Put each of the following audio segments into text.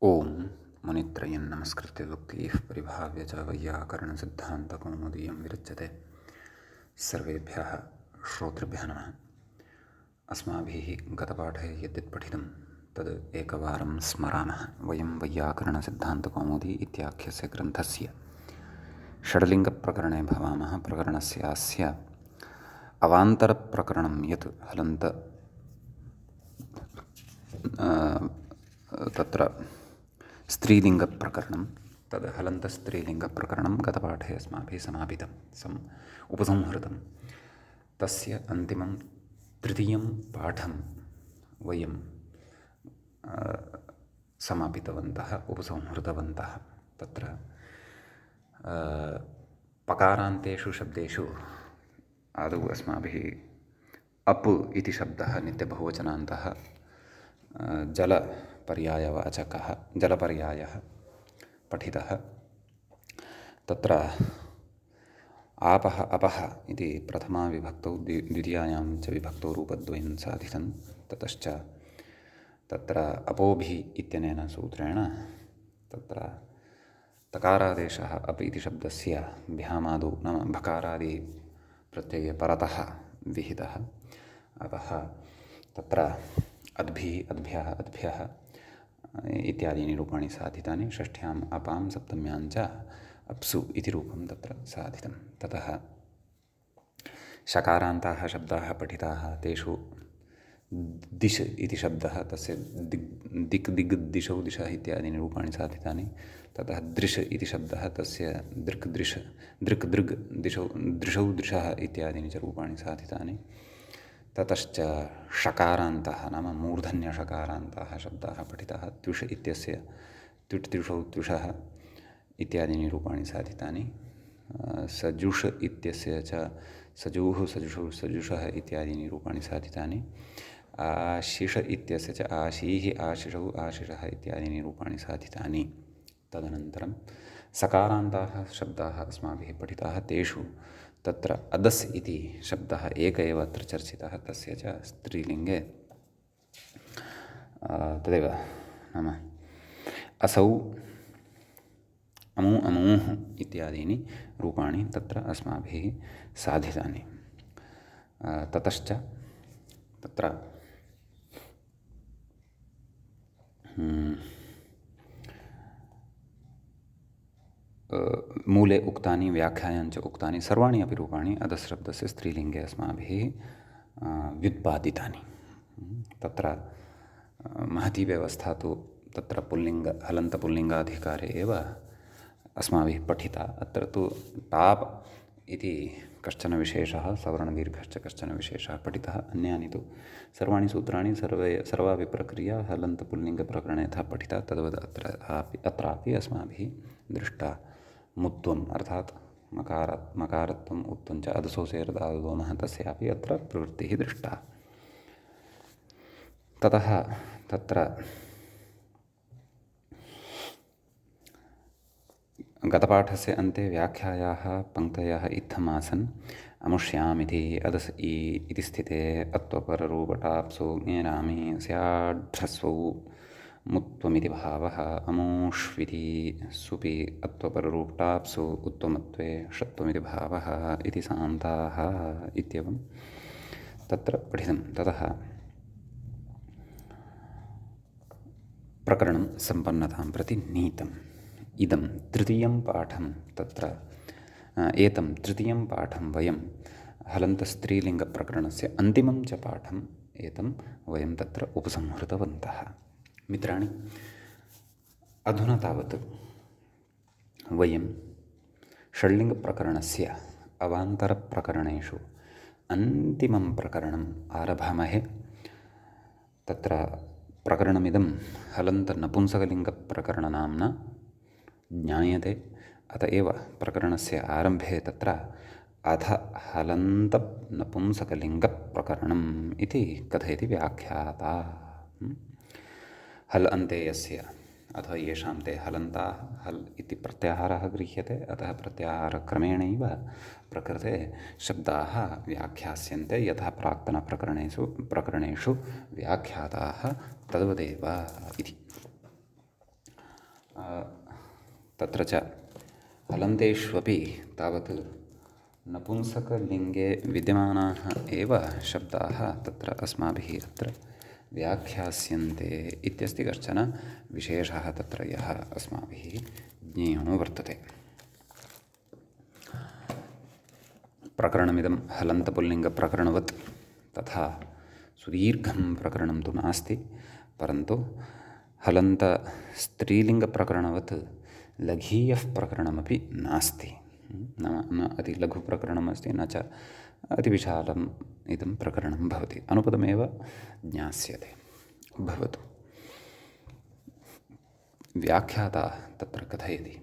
ओम मुनित्रयं नमस्कृत्य लोकैः परिभाव्य च वैयाकरणसिद्धान्तकौमुदीयं विरच्यते। सर्वेभ्यः श्रोतृभ्यः नमः। अस्माभिः गतपाठे यद्यत् पठितं तद् एकवारं स्मरामः। वयं वैयाकरणसिद्धान्तकौमुदी इत्याख्यस्य ग्रन्थस्य षड्लिङ्गप्रकरणे भवामः। प्रकरणस्यास्य अवान्तरप्रकरणं यत् हलन्त तत्र स्त्रीलिङ्गप्रकरणं तद् हलन्तस्त्रीलिङ्गप्रकरणं गतपाठे अस्माभिः समापितं उपसंहृतं। तस्य अन्तिमं तृतीयं पाठं वयं समापितवन्तः, उपसंहृतवन्तः। तत्र पकारान्तेषु शब्देषु आदौ अस्माभिः अप् इति शब्दः नित्यबहुवचनान्तः जलपर्यायवाचकः जलपर्यायः पठितः। तत्र आपः अपः इति प्रथमा विभक्तौ द्वितीयायां च विभक्तौ रूपद्वयं साधितं। ततश्च तत्र अपोभि इत्यनेन सूत्रेण तत्र तकारादेशः अप् इति शब्दस्य भ्यामादौ नाम भकारादि प्रत्यये परतः विहितः। अतः तत्र अद्भिः अद्भ्यः अद्भ्यः इत्यादीनि रूपाणि साधितानि। षष्ठ्याम् अपां सप्तम्यां च अप्सु इति रूपं तत्र साधितं। ततः शकारान्ताः शब्दाः पठिताः। तेषु दिश् इति शब्दः तस्य दिक् दिग् दिशौ दिशः इत्यादीनि रूपाणि साधितानि। ततः दृश् इति शब्दः तस्य दृक् दृश् दृक् दृग् दिशौ दृशौ दृशः इत्यादीनि च रूपाणि साधितानि। ततश्च षकारान्तः नाम मूर्धन्यषकारान्ताः शब्दाः पठिताः। त्विष इत्यस्य त्विट् त्रिषौ त्विषः इत्यादीनि रूपाणि साधितानि। सजुष इत्यस्य च सजूः सजुषौ सजुषः इत्यादीनि रूपाणि साधितानि। आशिष इत्यस्य च आशीः आशिषौ आशिषः इत्यादीनि रूपाणि साधितानि। तदनन्तरं सकारान्ताः शब्दाः अस्माभिः पठिताः। तेषु तत्र अदस् इति शब्दः एक एव अत्र चर्चितः। तस्य च स्त्रीलिङ्गे तदेव नाम असौ अमु अमूः इत्यादीनि रूपाणि तत्र अस्माभिः साधितानि। ततश्च तत्र मूले उक्तानि व्याख्यायाञ्च उक्तानि सर्वाणि अपि रूपाणि अधशब्दस्य स्त्रीलिङ्गे अस्माभिः व्युत्पादितानि। तत्र महती व्यवस्था तु तत्र पुल्लिङ्ग हलन्तपुल्लिङ्गाधिकारे एव अस्माभिः पठिता। अत्र तु टाप् इति कश्चन विशेषः सवर्णदीर्घश्च कश्चन विशेषः पठितः। अन्यानि तु सर्वाणि सूत्राणि सर्वापि प्रक्रिया हलन्तपुल्लिङ्गप्रकरणे यथा पठिता तद्वत् अत्रापि अस्माभिः दृष्टा। मुत्वम् अर्थात् मकारत्वम् उत्वं च अधसोसेर्दादोमः तस्यापि अत्र प्रवृत्तिः दृष्टा। ततः तत्र गतपाठस्य अन्ते व्याख्यायाः पङ्क्तयः इत्थमासन्। अमुष्यामिति अदस् इति स्थिते अत्वपररूपटाप्सु ङेरामि स्याढ्रस्वौ मुत्वमिति भावः। अमूष्विति सुपि अत्वपररूपटाप्सु उत्वमत्वे षत्वमिति भावः इति सान्ताः इत्येवं तत्र पठितं। ततः प्रकरणं सम्पन्नतां प्रति नीतम्। इदं तृतीयं पाठं तत्र एतं तृतीयं पाठं वयं हलन्तस्त्रीलिङ्गप्रकरणस्य अन्तिमं च पाठम् एतं वयं तत्र उपसंहृतवन्तः। मित्राणि, अधुना तावत् वयं षड्लिङ्गप्रकरणस्य अवान्तरप्रकरणेषु अन्तिमं प्रकरणम् आरभामहे। तत्र प्रकरणमिदं हलन्तनपुंसकलिङ्गप्रकरणनाम्ना ज्ञायते। अत एव प्रकरणस्य आरम्भे तत्र अथ हलन्तनपुंसकलिङ्गप्रकरणम् इति कथयति व्याख्याता। हल् अन्ते यस्य अथवा येषां ते हलन्ताः हल् इति प्रत्याहारः गृह्यते। अतः प्रत्याहारक्रमेणैव प्रकृते शब्दाः व्याख्यास्यन्ते यथा प्रकरणेषु व्याख्याताः तद्वदेव इति। तत्र च हलन्तेष्वपि तावत् नपुंसकलिङ्गे विद्यमानाः एव शब्दाः तत्र अस्माभिः अत्र व्याख्यास्यन्ते इत्यस्ति कश्चन विशेषः तत्र यः अस्माभिः ज्ञेयो वर्तते। प्रकरणमिदं हलन्तपुल्लिङ्गप्रकरणवत् तथा सुदीर्घं प्रकरणं तु नास्ति, परन्तु हलन्तस्त्रीलिङ्गप्रकरणवत् लघीयः प्रकरणमपि नास्ति। नाम न अतिलघुप्रकरणमस्ति, न च अतिविशालम् इदं प्रकरणं भवति, अनुपदमेव ज्ञास्यते। भवतु। व्याख्याता तत्र कथयति।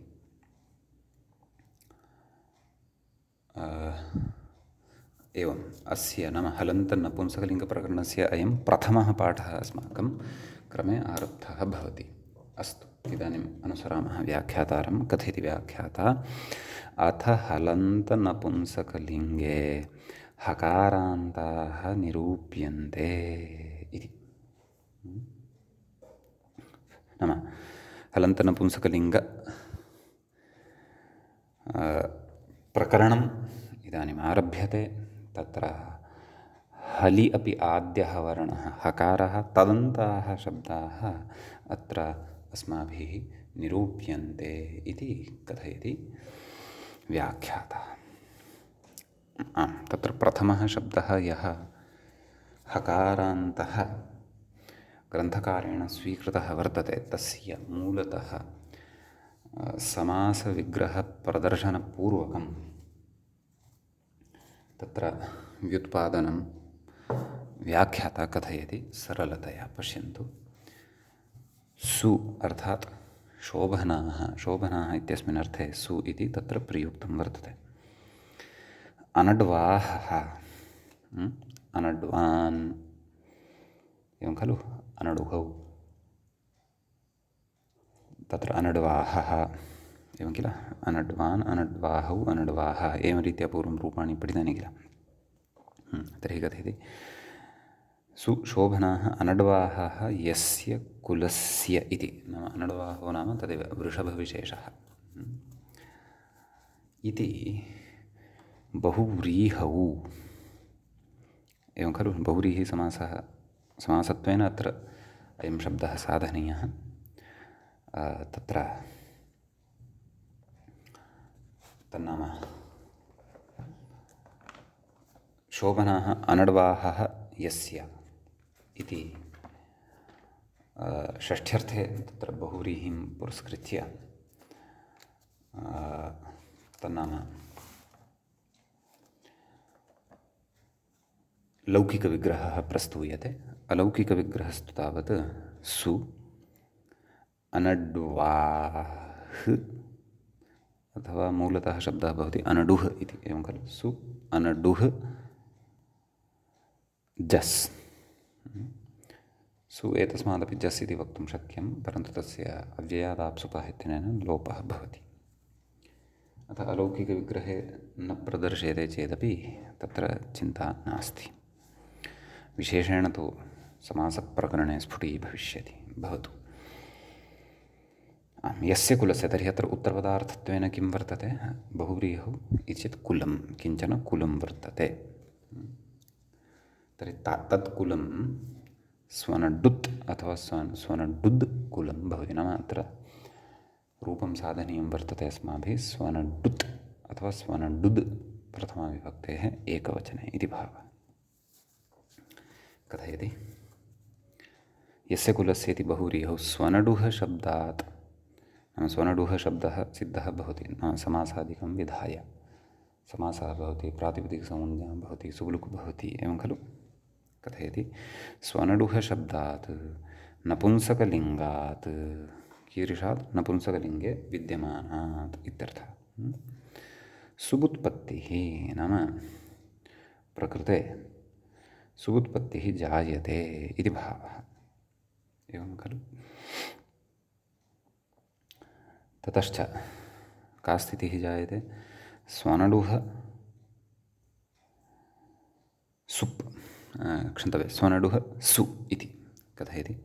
एवम् अस्य नाम हलन्तनपुंसकलिङ्गप्रकरणस्य अयं प्रथमः पाठः अस्माकं क्रमे आरब्धः भवति। अस्तु, इदानीम् अनुसरामः व्याख्यातारं। कथयति व्याख्याता। अथ हलन्तनपुंसकलिङ्गे हकारान्ताः निरूप्यन्ते इति। नाम हलन्तनपुंसकलिङ्ग प्रकरणम् इदानीम् आरभ्यते। तत्र हलि अपि आद्यः वर्णः हकारः, तदन्ताः शब्दाः अत्र अस्माभिः निरूप्यन्ते इति कथयति व्याख्याता। तत्र प्रथमः शब्दः यः हकारान्तः ग्रन्थकारेण स्वीकृतः वर्तते, तस्य मूलतः समासविग्रहप्रदर्शनपूर्वकं तत्र व्युत्पादनं व्याख्याता कथयति सरलतया। पश्यन्तु। सु अर्थात् शोभनाः, शोभनाः इत्यस्मिन् अर्थे सु इति तत्र प्रयुक्तं वर्तते। अनड्वाहः, अनड्वान् एवं खलु, अनडुहौ तत्र अनड्वाहः एवं किल, अनड्वान्, अनड्वाहौ, अनड्वाहः एवं रीत्या पूर्वं रूपाणि पठितानि किल। तर्हि कथयति सुशोभनाः अनड्वाहः यस्य कुलस्य इति। नाम अनड्वाहो नाम तदेव वृषभविशेषः इति। बहुव्रीहौ एवं खलु, बहुव्रीहि समासः, समासत्वेन अत्र अयं शब्दः साधनीयः। तत्र तन्नाम शोभनाः अनड्वाहः यस्य इति षष्ठ्यर्थे तत्र बहुव्रीहिं पुरस्कृत्य तन्नाम लौकिकविग्रहः प्रस्तूयते। अलौकिकविग्रहस्तु तावत् सु अनड्वाह् अथवा मूलतः शब्दः भवति अनडुः इति, एवं खलु। सु अनडुः जस्। सु एतस्मादपि जस् इति वक्तुं शक्यं, परन्तु तस्य अव्ययादाप्सुपः इत्यनेन लोपः भवति। अतः अलौकिकविग्रहे न प्रदर्श्यते चेदपि तत्र चिन्ता नास्ति। विशेषेण तु समासप्रकरणे स्फुटीभविष्यति। भवतु। यस्य कुलस्य, तर्हि अत्र उत्तरपदार्थत्वेन किं वर्तते? बहुव्रीहौ इति चेत् कुलं, किञ्चन कुलं वर्तते। तर्हि तत्कुलं स्वनडुत् अथवा स्वनडुद् कुलं भवति। नाम अत्र रूपं साधनीयं वर्तते अस्माभिः स्वनडुत् अथवा स्वनडुद् प्रथमाविभक्तेः एकवचने इति भावः। कथयति यस्य कुलस्य इति बहुव्रीहौ स्वनडुः शब्दात्। नाम स्वनडुः शब्दः सिद्धः भवति, नाम समासादिकं विधाय समासः भवति, प्रातिपदिकसंज्ञा भवति, सुबुलुक् भवति, एवं खलु। कथयति स्वनडुः शब्दात् नपुंसकलिङ्गात्, कीदृशात्? नपुंसकलिङ्गे विद्यमानात् इत्यर्थः। सुबुत्पत्तिः नाम प्रकृते सुबुत्पत्तिः जायते इति भावः, एवं खलु। ततश्च का स्थितिः जायते? स्वनडुः सुप्, क्षन्तव्यं, स्वनडुः सु इति कथयति।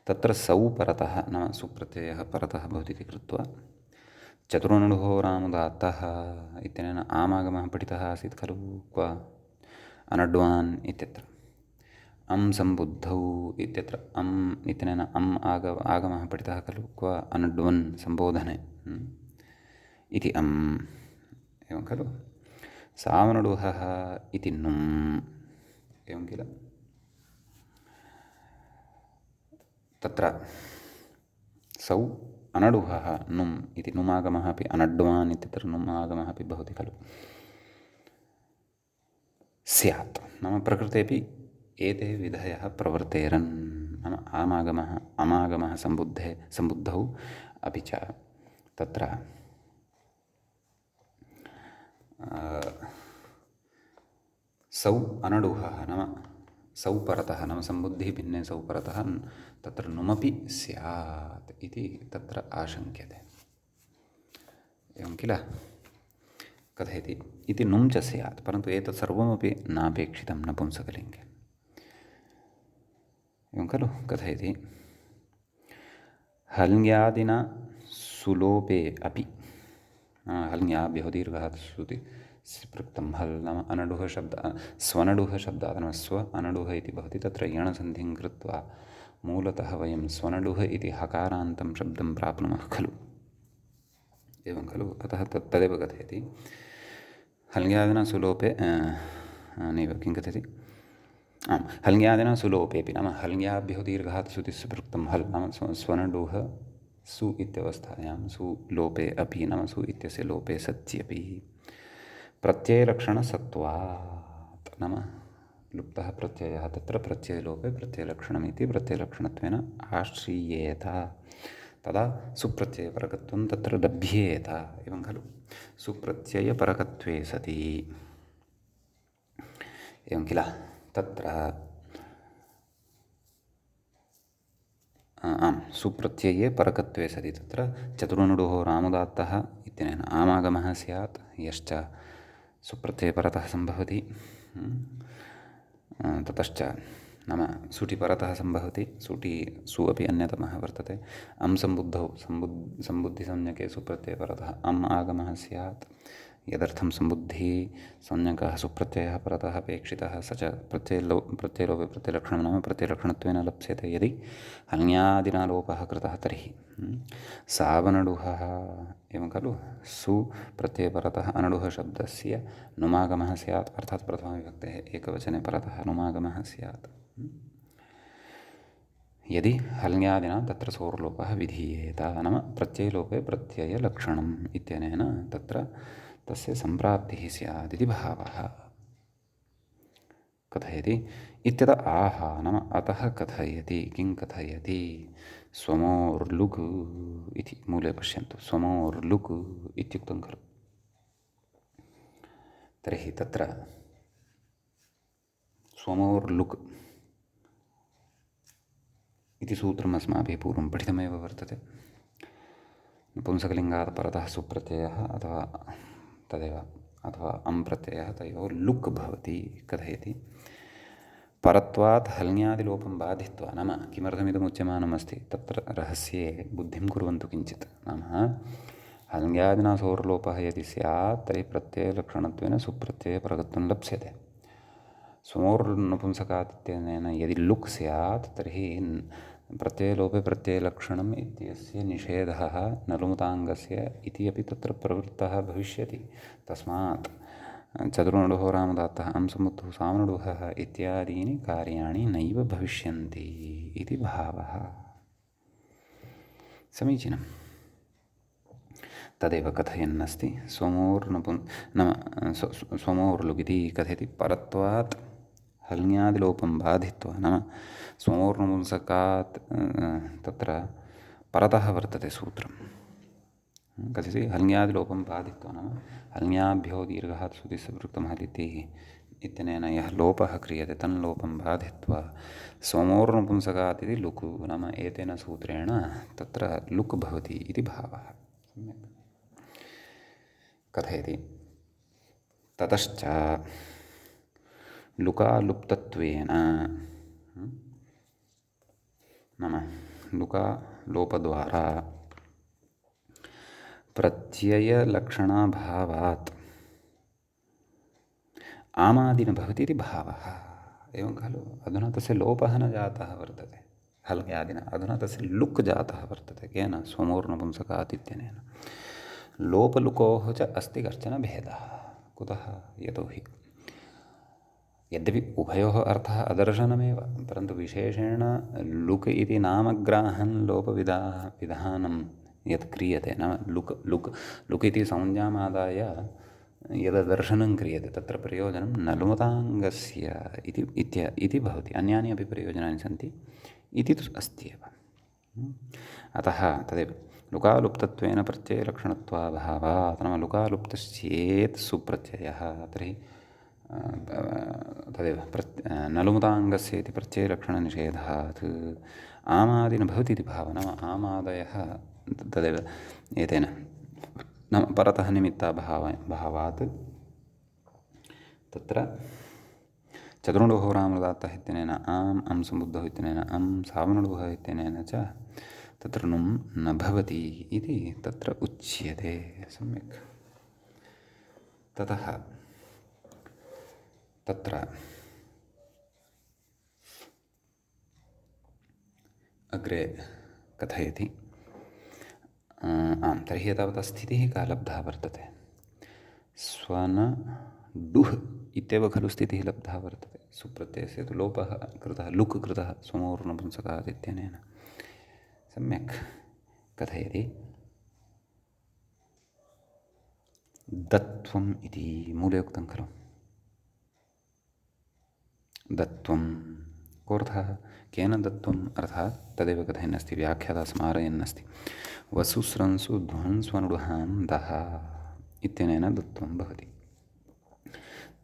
तत्र सौ परतः नाम सुप्रत्ययः परतः भवति इति कृत्वा चतुर्णुः रामुदात्तः इत्यनेन आमागमः पठितः आसीत् खलु क्व अनड्वान् इत्यत्र अं सम्बुद्धौ इत्यत्र अम् इत्यनेन अम् आगमः पठितः खलु क्व अनड्वन् सम्बोधने इति अम् एवं खलु सावनडुहः इति नुम् एवं किल तत्र सौ अनडुहः नुम् इति नुमागमः अपि अनड्वान् इत्यत्र नुमागमः अपि भवति खलु स्यात् नाम प्रकृतेपि एते विधयः प्रवर्तेरन् नाम आमागमः अमागमः सम्बुद्धौ अपि च तत्र सौ अनडुहः नाम सौ परतः नाम सम्बुद्धिः भिन्ने सौ परतः तत्र नुमपि स्यात् इति तत्र आशङ्क्यते एवं किल कथयति इति नुं च स्यात् परन्तु एतत् सर्वमपि नापेक्षितं नपुंसकलिङ्गे एवं खलु कथयति हल्ङ्यादिना सुलोपे अपि हल्ङ्याभ्यो दीर्घः श्रुति पृक्तं हल् नाम अनडुः शब्दः स्वनडुः शब्दात् नाम स्व अनडुः इति भवति तत्र यणसन्धिं कृत्वा मूलतः वयं स्वनडुः इति हकारान्तं शब्दं प्राप्नुमः खलु एवं खलु अतः तदेव कथयति हल्ङ्यादिना सुलोपे नैव किं कथयति आम् हल्ङ्यादिना सुलोपेऽपि नाम हल्ङ्याभ्यो दीर्घात् श्रुतिस्य पृक्तं हल् नाम स्वनडुः सु इत्यवस्थायां सुलोपे अपि नाम सु इत्यस्य लोपे सत्यपि प्रत्ययलक्षणसत्त्वात् नाम लुप्तः प्रत्ययः तत्र प्रत्ययलोपे प्रत्ययलक्षणमिति प्रत्ययलक्षणत्वेन आश्रीयेत तदा सुप्रत्ययपरकत्वं तत्र लभ्येत एवं खलु सुप्रत्ययपरकत्वे सति एवं किल तत्र आम् सुप्रत्यये परकत्वे सति तत्र चतुर्णुडुः रामुदात्तः इत्यनेन आमागमः स्यात् यश्च सुप्रत्ययपरतः सम्भवति ततश्च नाम सुटि परतः सम्भवति सुटि सु अपि अन्यतमः वर्तते अं सम्बुद्धौ सम्बुद्धिसंज्ञके सुप्रत्ययपरतः अम् आगमः स्यात् यदर्थं सम्बुद्धिसंज्ञकः सुप्रत्ययः परतः अपेक्षितः स च प्रत्ययलोपे प्रत्ययलक्षणं नाम प्रत्ययलक्षणत्वेन लप्स्यते यदि हल्ङ्यादिना लोपः कृतः तर्हि सावनडुहः एवं खलु सुप्रत्ययपरतः अनडुः शब्दस्य नुमागमः स्यात् अर्थात् प्रथमाविभक्तेः एकवचने परतः नुमागमः स्यात् यदि हल्ङ्यादिना तत्र सोर्लोपः विधीयेत नाम प्रत्ययलोपे प्रत्ययलक्षणम् इत्यनेन तत्र तस्य सम्प्राप्तिः स्यात् इति भावः कथयति इत्यत आह नाम अतः कथयति किं कथयति स्वमोर्लुक् इति मूले पश्यन्तु स्वमोर्लुक् इत्युक्तं खलु तर्हि तत्र स्वमोर्लुक् इति सूत्रम् अस्माभिः पूर्वं पठितमेव वर्तते नपुंसकलिङ्गात् परतः सुप्रत्ययः अथवा तदेव अथवा अं प्रत्ययः तयोः लुक् भवति कथयति परत्वात् हल्ङ्यादिलोपं बाधित्वा नाम किमर्थमिदम् उच्यमानम् अस्ति तत्र रहस्ये बुद्धिं कुर्वन्तु किञ्चित् नाम हल्ङ्यादिना सोर्लोपः यदि स्यात् तर्हि प्रत्ययलक्षणत्वेन सुप्रत्ययपरकत्वं लप्स्यते स्वमोर्नपुंसकात् इत्यनेन यदि लुक् स्यात् तर्हि प्रत्ययलोपे प्रत्ययलक्षणम् इत्यस्य निषेधः नलुमुताङ्गस्य इति अपि तत्र प्रवृत्तः भविष्यति तस्मात् चतुर्णुडुः रामुदात्तः अं सम्बुद्धौ सावनडुहः इत्यादीनि कार्याणि नैव भविष्यन्ति इति भावः समीचीनं तदेव कथयन्नस्ति स्वमोर्लुक् इति कथयति परत्वात् हल्ङ्यादिलोपं बाधित्वा नाम स्वमोर्नपुंसकात् तत्र परतः वर्तते सूत्रं कथयति हल्ङ्यादिलोपं बाधित्वा नाम हल्ङ्याभ्यो दीर्घात् सुदिस्य वृत्तं हलिति इत्यनेन यः लोपः क्रियते तन्लोपं बाधित्वा स्वमोर्नपुंसकात् इति लुक् नाम एतेन सूत्रेण तत्र लुक् भवति इति भावः कथयति ततश्च लुकालुप्तत्वेन नाम लुका लोपद्वारा प्रत्ययलक्षणाभावात् आमादि न भवति इति भावः। एवं खलु? अधुना तस्य लोपः न जातः वर्तते हल्ङ्यादिना। अधुना तस्य लुक् जातः वर्तते। केन? स्वमोर्नपुंसकात् इत्यनेन। लोपलुकोः च अस्ति कश्चन भेदः। कुतः? यतोहि यद्यपि उभयोः अर्थः अदर्शनमेव, परन्तु विशेषेण लुक् इति नामग्राहन् लोपविधानं यत् क्रियते, नाम लुक् इति संज्ञामादाय यददर्शनं क्रियते तत्र प्रयोजनं नलुमताङ्गस्य इति भवति। अन्यानि अपि प्रयोजनानि सन्ति इति तु अस्ति एव। अतः तदेव लुकालुप्तत्वेन प्रत्ययलक्षणत्वाभावात्, नाम लुकालुप्तश्चेत् सुप्रत्ययः तर्हि तदेव नलुमताङ्गस्य इति प्रत्ययलक्षणनिषेधात् आमादि न भवति इति भावः। नाम आमादयः तदेव एतेन नाम परतः निमित्ताभावात् तत्र चतुर्णुहोरामृदात्तः इत्यनेन आम् अं सम्बुद्धौ इत्यनेन अं सावनडुः इत्यनेन च तत्र नुं न भवति इति तत्र उच्यते। सम्यक्। ततः तत्र अग्रे कथयति। आम्, तर्हि एतावता स्थितिः का लब्धा वर्तते? स्वनडुः इत्येव खलु स्थितिः लब्धा वर्तते। सुप्रत्ययस्य तु लोपः कृतः, लुक् कृतः स्वमोर्नपुंसकात् इत्यनेन। सम्यक्। कथयति दत्वम् इति मूले उक्तं खलु। दत्वं कोऽर्थः? केन दत्वम्? अर्थात् तदेव कथयन्नस्ति, व्याख्याता स्मारयन्नस्ति। वसुस्रंसु ध्वंस्वनुडुहां दः इत्यनेन दत्वं भवति।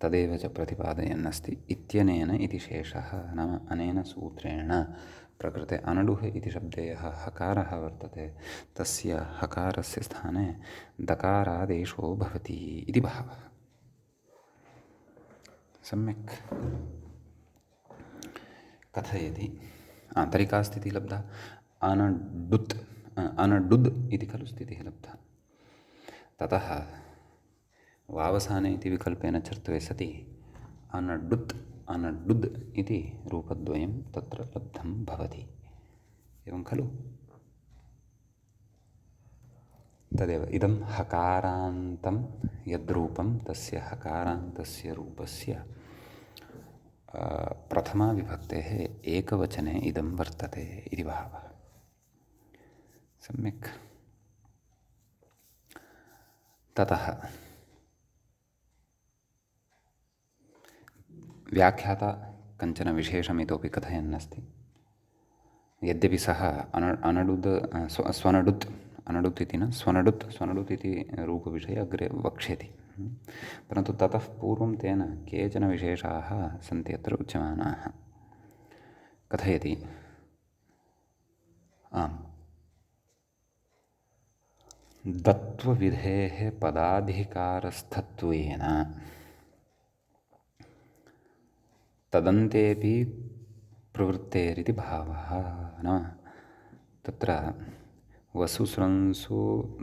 तदेव च प्रतिपादयन्नस्ति। इत्यनेन इति शेषः, नाम अनेन सूत्रेण प्रकृते अनडुः इति शब्दे यः हकारः वर्तते तस्य हकारस्य स्थाने दकारादेशो भवति इति भावः। सम्यक्। कथयति। तर्हि का स्थितिः लब्धा? अनडुद् इति खलु स्थितिः लब्धा। ततः वावसाने इति विकल्पेन चर्त्वे सति अनडुद् इति रूपद्वयं तत्र लब्धं भवति। एवं खलु? तदेव इदं हकारान्तं यद्रूपं तस्य हकारान्तस्य रूपस्य प्रथमा विभक्तेः एकवचने इदं वर्तते इति भावः। सम्यक्। ततः व्याख्याता कञ्चन विशेषमितोपि कथयन्नस्ति। यद्यपि सः अनडुत् इति न स्वनडुत् इति रूपविषये अग्रे वक्ष्यति, परन्तु ततः पूर्वं तेन केचन विशेषाः सन्ति अत्र उच्यमानाः। कथयति। आम्, दत्वविधेः पदाधिकारस्थत्वेन तदन्तेऽपि प्रवृत्तेरिति भावः। नाम तत्र वसुस्रंसु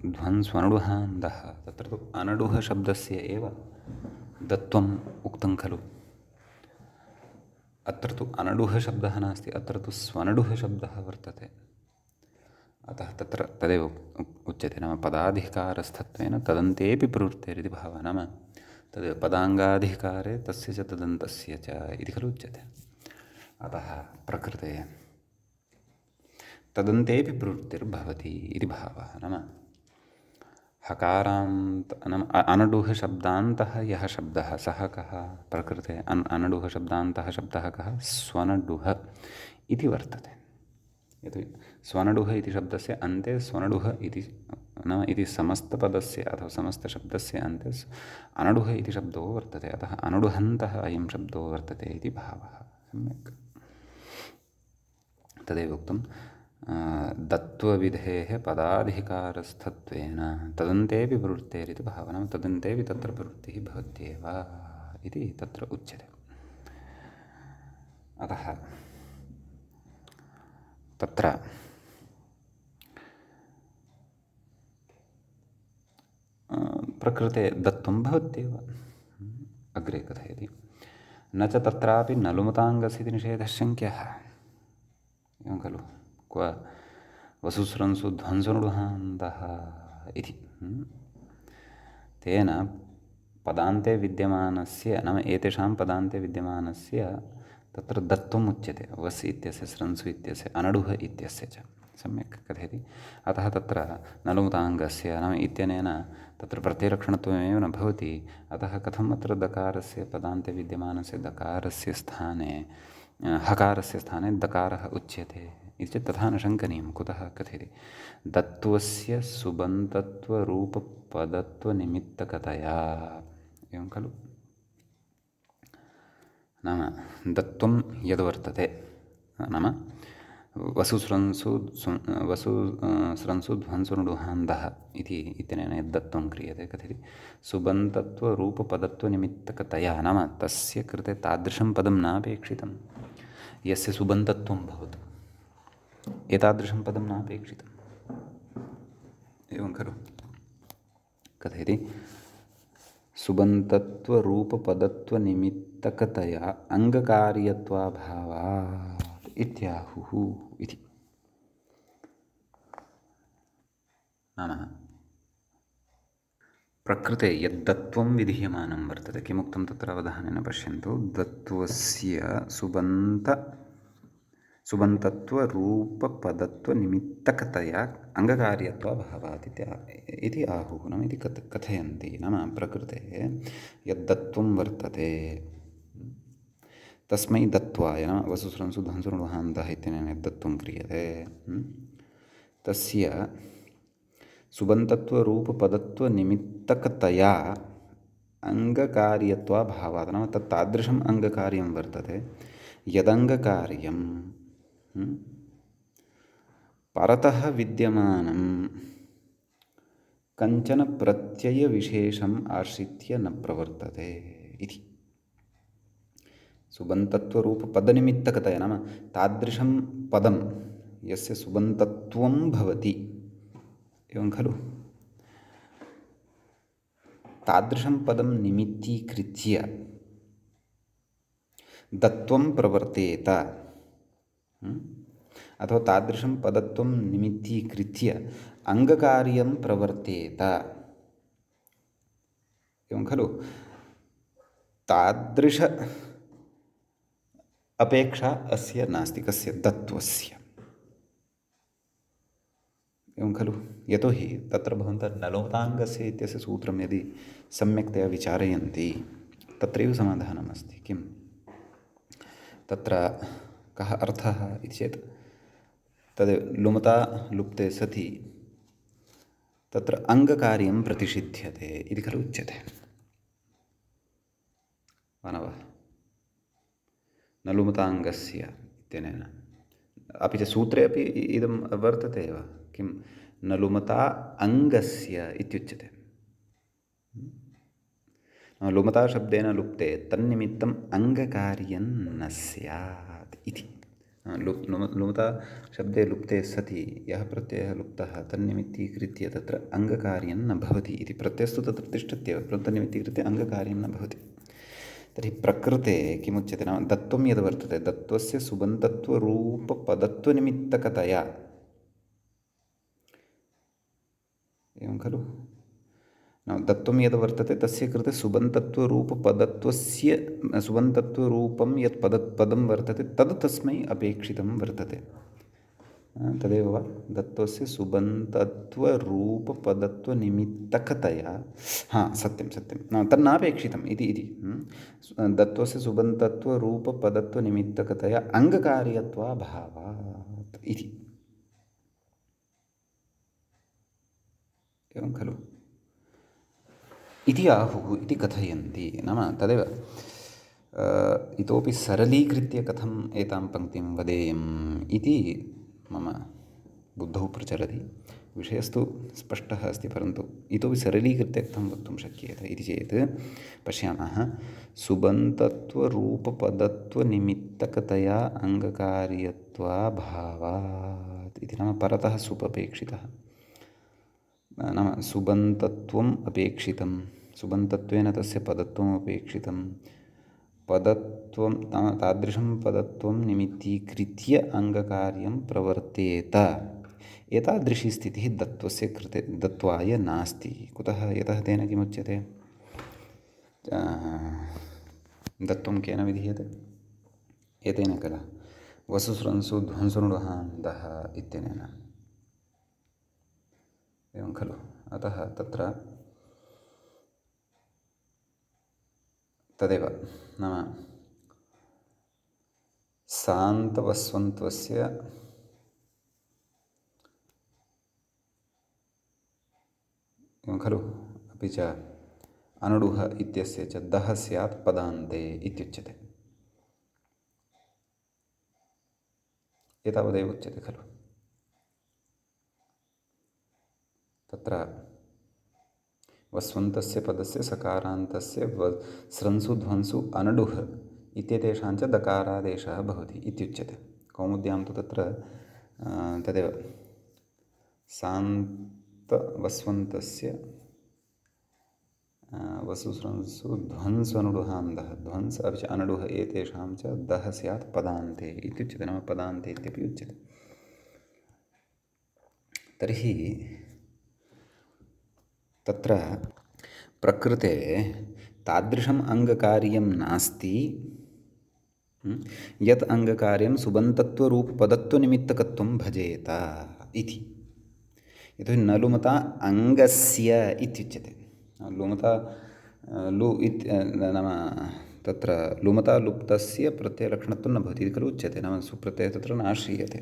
ध्वंस्वनुडुहां दः, तत्र तु अनडुः शब्दस्य एव दत्वम् उक्तं खलु। अत्र तु अनडुः शब्दः नास्ति, अत्र तु स्वनडुः शब्दः वर्तते। अतः तत्र तदेव उच्यते, नाम पदाधिकारस्थत्वेन तदन्तेऽपि प्रवृत्तेरिति भावः। नाम तदेव पदाङ्गाधिकारे तस्य च तदन्तस्य च इति खलु उच्यते। अतः प्रकृते तदन्तेऽपि प्रवृत्तिर्भवति इति भावः। नाम हकारान्त नाम अनडुः शब्दान्तः यः शब्दः सः कः? प्रकृते अनडुः शब्दान्तः शब्दः कः? स्वनडुः इति वर्तते। यतो स्वनडुः इति शब्दस्य अन्ते स्वनडुः इति नाम इति समस्तपदस्य अथवा समस्तशब्दस्य अन्ते अनडुः इति शब्दो वर्तते। अतः अनडुहन्तः अयं शब्दो वर्तते इति भावः। सम्यक्। तदेव उक्तं दत्वविधेः पदाधिकारस्थत्वेन तदन्तेऽपि प्रवृत्तेरिति भावः। नाम तदन्तेऽपि तत्र प्रवृत्तिः भवत्येव इति तत्र उच्यते। अतः तत्र प्रकृते दत्तं भवत्येव। अग्रे कथयति, न च तत्रापि नलुमताङ्गस्य इति निषेधः शङ्क्यः। एवं खलु, क्व वसुस्रंसु ध्वंसनुडुहान्तः इति। तेन पदान्ते विद्यमानस्य, नाम एतेषां पदान्ते विद्यमानस्य तत्र दत्त्वम् उच्यते, वस् इत्यस्य, स्रंसु इत्यस्य, अनडुः इत्यस्य च। सम्यक् कथयति। अतः तत्र नलुमताङ्गस्य नाम इत्यनेन तत्र प्रत्ययलक्षणत्वमेव न भवति। अतः कथम् अत्र दकारस्य, पदान्ते विद्यमानस्य दकारस्य स्थाने हकारस्य स्थाने दकारः उच्यते इति चेत् तथा न शङ्कनीयं। कुतः कथयति, दत्त्वस्य सुबन्तत्वरूपपदत्वनिमित्तकतया। एवं खलु, नाम दत्त्वं यद्वर्तते, नाम वसुस्रंसु ध्वंसनुडुहान्तः इति इत्यनेन यद्दत्त्वं क्रियते, कथयति सुबन्तत्वरूपपदत्वनिमित्तकतया, नाम तस्य कृते तादृशं पदं नापेक्षितं यस्य सुबन्तत्वं भवतु, एतादृशं पदं नापेक्षितम्। एवं खलु, कथयति सुबन्तत्वरूपपदत्वनिमित्तकतया अङ्गकार्यत्वाभावात् इत्याहुः इति। नाम प्रकृते यद्दत्त्वं विधीयमानं वर्तते, किमुक्तं तत्र अवधानेन पश्यन्तु, दत्त्वस्य सुबन्तत्वरूपपदत्वनिमित्तकतया अङ्गकार्यत्वाभावात् इति आहुः, नाम इति कथयन्ति। नाम प्रकृते यद्दत्त्वं वर्तते तस्मै दत्त्वाय, नाम वसुस्रंसु ध्वंसनुडुहान्तः इत्यनेन यद्दत्त्वं क्रियते, तस्य सुबन्तत्वरूपपदत्वनिमित्तकतया अङ्गकार्यत्वाभावात्, नाम तादृशम् अङ्गकार्यं वर्तते यदङ्गकार्यं परतः विद्यमानं कञ्चन प्रत्ययविशेषम् आश्रित्य न प्रवर्तते इति। सुबन्तत्वरूपपदनिमित्तकतया, नाम तादृशं पदं यस्य सुबन्तत्वं भवति, एवं खलु, तादृशं पदं निमित्तीकृत्य दत्त्वं प्रवर्तेत, अथवा तादृशं पदत्वं निमित्तीकृत्य अङ्गकार्यं प्रवर्तेत। एवं खलु, तादृश अपेक्षा अस्य नास्ति, कस्य, दत्त्वस्य। एवं खलु, यतोहि तत्र भवन्तः नलोताङ्गस्य इत्यस्य सूत्रं यदि सम्यक्तया विचारयन्ति तत्रैव समाधानमस्ति। किं तत्र कः अर्थः इति चेत्, तद् लुमता लुप्ते सति तत्र अङ्गकार्यं प्रतिषिध्यते इति खलु उच्यते, मानवः न लुमताङ्गस्य इत्यनेन। अपि च सूत्रे अपि इदं वर्तते एव, किं न लुमता अङ्गस्य इत्युच्यते। लुमता शब्देन लुप्ते तन्निमित्तम् अङ्गकार्यं न स्यात् इति। लुमता शब्दे लुप्ते सति यः प्रत्ययः लुप्तः तन्निमित्तीकृत्य तत्र अङ्गकार्यं न भवति इति। प्रत्ययस्तु तत्र तिष्ठत्येव, तन्निमित्तीकृत्य अङ्गकार्यं न भवति। तर्हि प्रकृते किमुच्यते, नाम दत्त्वं यद् वर्तते दत्त्वस्य सुबन्तत्वरूपपदत्वनिमित्तकतया, एवं खलु, नाम दत्त्वं यद् वर्तते तस्य कृते सुबन्तत्वरूपं यत् पदं वर्तते तद् तस्मै अपेक्षितं वर्तते। तदेव वा, दत्त्वस्य सुबन्तत्वरूपपदत्वनिमित्तकतया, सत्यं सत्यं, नाम तन्नापेक्षितम् इति। दत्त्वस्य सुबन्तत्वरूपपदत्वनिमित्तकतया अङ्गकार्यत्वाभावात् इति। एवं खलु, इति आहुः इति कथयन्ति। नाम तदेव इतोपि सरलीकृत्य कथम् एतां पङ्क्तिं वदेयम् इति मम बुद्धौ प्रचलति। विषयस्तु स्पष्टः अस्ति, परन्तु इतोपि सरलीकृत्य कथं वक्तुं शक्येत इति चेत् पश्यामः। सुबन्तत्वरूपपदत्वनिमित्तकतया अङ्गकार्यत्वाभावात् इति, नाम परतः सुपपेक्षितः नाम सुबन्तत्वम् अपेक्षितं, सुबन्तत्वेन तस्य पदत्वम् अपेक्षितं, पदत्वं तादृशं पदत्वं निमित्तीकृत्य अङ्गकार्यं प्रवर्तेत। एतादृशी स्थितिः दत्वस्य कृते दत्वाय नास्ति। कुतः? यतः तेन किमुच्यते? दत्वं केन विधीयते? एतेन किल वसुस्रंसु ध्वंसनुडहान्दः इत्यनेन, एवं खलु। अतः तत्र तदेव नाम सान्तवस्वन्त्वस्य एवं खलु। अपि च अनुडुः इत्यस्य च दः स्यात् पदान्ते इत्युच्यते। एतावदेव उच्यते खलु। तत्र वस्वन्तस्य पदस्य सकारान्तस्य स्रंसु ध्वंसु अनडुः इत्येतेषां च दकारादेशः भवति इत्युच्यते। कौमुद्यां तु तत्र तदेव सान्तवस्वन्तस्य वसुस्रंसु ध्वंसनुडुहान्दः, ध्वंस अपि च अनडुः एतेषां च दः स्यात् पदान्ते इत्युच्यते। नाम पदान्ते इत्यपि उच्यते। तर्हि तत्र प्रकृते तादृशम् अङ्गकार्यं नास्ति यत् अङ्गकार्यं सुबन्तत्वरूपपदत्वनिमित्तकत्वं भजेत इति। यतोहि न लुमता अङ्गस्य इत्युच्यते। लुमता लु इत् नाम तत्र लुमता लुप्तस्य प्रत्ययलक्षणत्वं न भवति इति खलु उच्यते। नाम सुप्रत्ययः तत्र नाश्रीयते।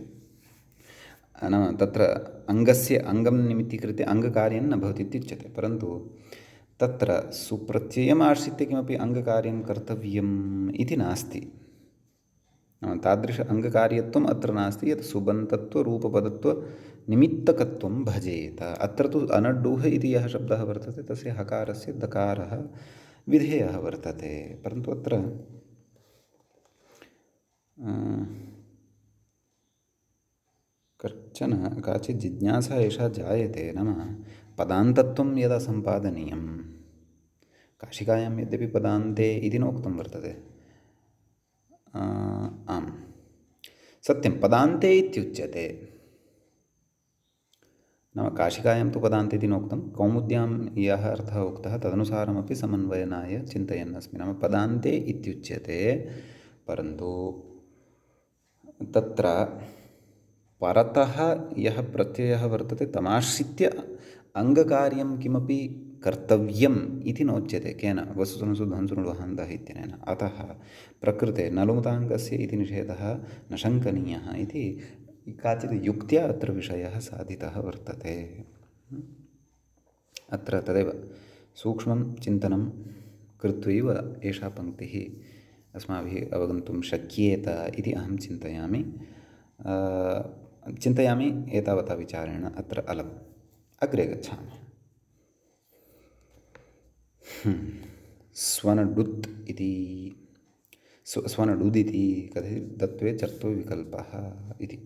नाम तत्र अङ्गस्य अङ्गं निमित्तीकृत्य अङ्गकार्यं न भवति इत्युच्यते। परन्तु तत्र सुप्रत्ययम् आश्रित्य किमपि अङ्गकार्यं कर्तव्यम् इति नास्ति। नाम तादृश अङ्गकार्यत्वम् अत्र नास्ति यत् सुबन्तत्वरूपपदत्वनिमित्तकत्वं भजेत। अत्र तु अनडुः इति यः शब्दः वर्तते तस्य हकारस्य दकारः विधेयः वर्तते। परन्तु अत्र काचित् जिज्ञासा एषा जायते। नाम पदान्तत्वं यदा सम्पादनीयं, काशिकायां यद्यपि पदान्ते इति नोक्तं वर्तते, आम् सत्यं पदान्ते इत्युच्यते। नाम काशिकायां तु पदान्ते इति नोक्तं, कौमुद्यां यः अर्थः उक्तः तदनुसारमपि समन्वयनाय चिन्तयन् अस्मि। नाम पदान्ते इत्युच्यते। परन्तु तत्र परतः यः प्रत्ययः वर्तते तमाश्रित्य अङ्गकार्यं किमपि कर्तव्यम् इति नोच्यते। केन? वसुस्रंसु ध्वंसनुडहान्दः इत्यनेन। अतः प्रकृते न लुमताङ्गस्य इति निषेधः न शङ्कनीयः इति काचित् युक्त्या अत्र विषयः साधितः वर्तते। अत्र तदेव सूक्ष्मं चिन्तनं कृत्वैव एषा पङ्क्तिः अस्माभिः अवगन्तुं शक्येत इति अहं चिन्तयामि। एतावता विचारेण अत्र अलम्। अग्रे गच्छामि। स्वनडुत् इति स्वनडुदिति कथित दत्वे चर्तो विकल्पः इति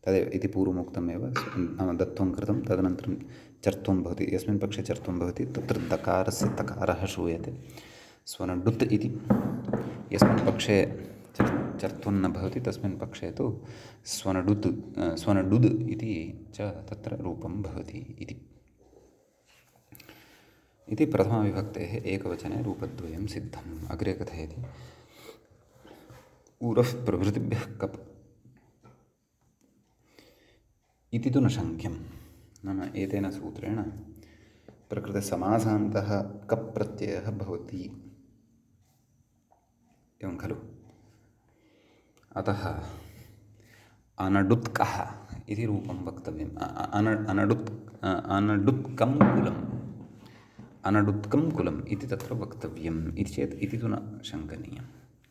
तदेव इति पूर्वमुक्तमेव। नाम दत्वं कृतं तदनन्तरं चर्त्वं भवति। यस्मिन् पक्षे चर्त्वं भवति तत्र दकारस्य तकारः श्रूयते। स्वनडुत् इति यस्मिन् पक्षे चर्त्वं न भवति तस्मिन् पक्षे तु स्वनडुद् इति च तत्र रूपं भवति इति प्रथमाविभक्तेः एकवचने रूपद्वयं सिद्धम्। अग्रे कथयति उरः प्रभृतिभ्यः कप् इति तु न शङ्क्यं। नाम एतेन सूत्रेण प्रकृते समासान्तः कप् प्रत्ययः भवति, एवं खलु। अतः अनडुत्कः इति रूपं वक्तव्यम्। अनडुत्कं कुलम् इति तत्र वक्तव्यम् इति चेत् इति तु न शङ्कनीयं।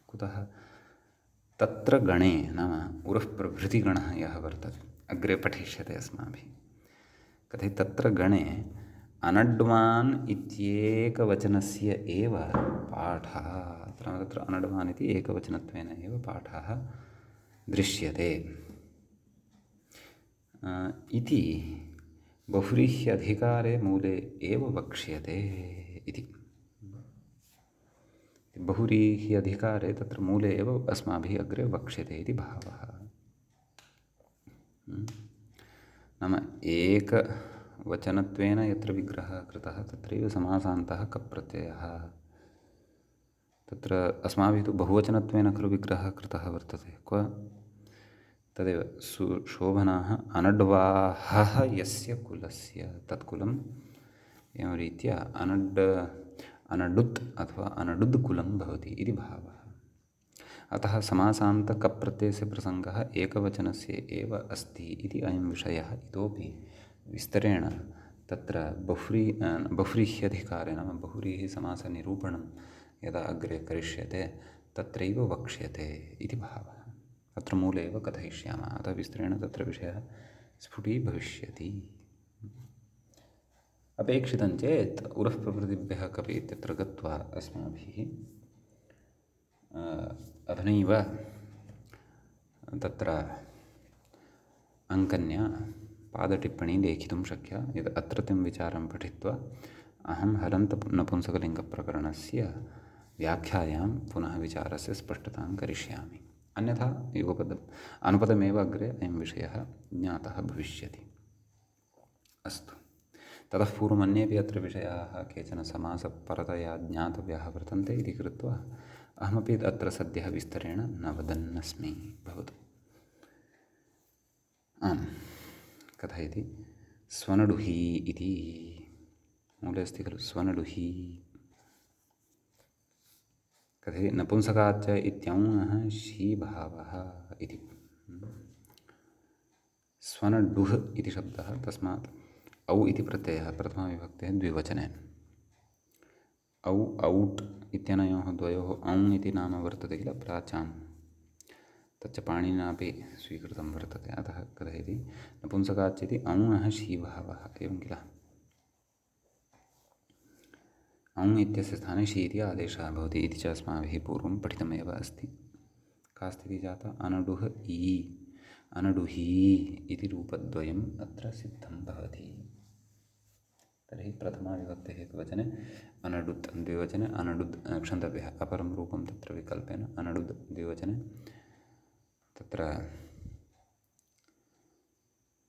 कुतः? तत्र गणे नाम उरः प्रभृतिगणः यः वर्तते, अग्रे पठिष्यते अस्माभिः। कथं तत्र गणे अनड्वान् इत्येकवचनस्य एव पाठः, तत्र अनड्वान् इति एकवचनत्वेन एव पाठः दृश्यते इति बहुव्रीह्यधिकारे मूले एव वक्ष्यते इति। बहुव्रीह्यधिकारे तत्र मूले एव अस्माभिः अग्रे वक्ष्यते इति भावः। नाम एकवचनत्वेन यत्र विग्रहः कृतः तत्रैव समासान्तः कप्रत्ययः। तत्र अस्माभिः तु बहुवचनत्वेन खलु विग्रहः कृतः वर्तते। क्व तदेव शोभनाः अनड्वाहः यस्य कुलस्य तत्कुलम् एवं रीत्या अनडुत् अथवा अनडुद् कुलं भवति इति भावः। अतः समासान्तकप्रत्ययस्य प्रसङ्गः एकवचनस्य एव अस्ति इति अयं विषयः इतोपि विस्तरेण तत्र बहुव्रीह्यधिकारे नाम बहुव्रीहिसमासनिरूपणं यदा अग्रे करिष्यते तत्रैव वक्ष्यते इति भावः। अत्र मूले एव कथयिष्यामः, अतः विस्तरेण तत्र विषयः स्फुटीभविष्यति। अपेक्षितं चेत् उरः प्रभृतिभ्यः कपि इत्यत्र गत्वा अस्माभिः अधुनैव तत्र अङ्कन्या पादटिप्पणी लेखितुं शक्या। यद् अत्रत्यं विचारं पठित्वा अहं हलन्तनपुंसकलिङ्गप्रकरणस्य व्याख्यायां पुनः विचारस्य स्पष्टतां करिष्यामि। अन्यथा अनुपदमेव अग्रे अयं विषयः ज्ञातः भविष्यति। अस्तु, ततः पूर्वम् अन्येपि अत्र विषयाः केचन समासपरतया ज्ञातव्याः वर्तन्ते इति कृत्वा अहमपि अत्र सद्यः विस्तरेण न वदन्नस्मि। भवतु। आम्, कथयति स्वनडुही इति मूले अस्ति खलु स्वनडुही। कथयति नपुंसकाच्च इत्यौनः शीभावः इति। स्वनडुः इति शब्दः तस्मात् औ इति प्रत्ययः प्रथमाविभक्तेः द्विवचने। औ औट् इत्यनयोः द्वयोः औङ् इति नाम वर्तते किल प्राचां, तच्च पाणिनिनापि स्वीकृतं वर्तते। अतः कथयति नपुंसकाच् इति औङः शीभावः एवं किल। औङ् इत्यस्य स्थाने शी इति आदेशः भवति इति च अस्माभिः पूर्वं पठितमेव अस्ति। का स्थितिः जाता? अनडुः ई अनडुही इति रूपद्वयम् अत्र सिद्धं भवति। तर्हि प्रथमाविभक्तेः एकवचने अनडुत्, द्विवचने अनडुद् क्षन्तव्यः, अपरं रूपं तत्र विकल्पेन अनडुद् द्विवचने तत्र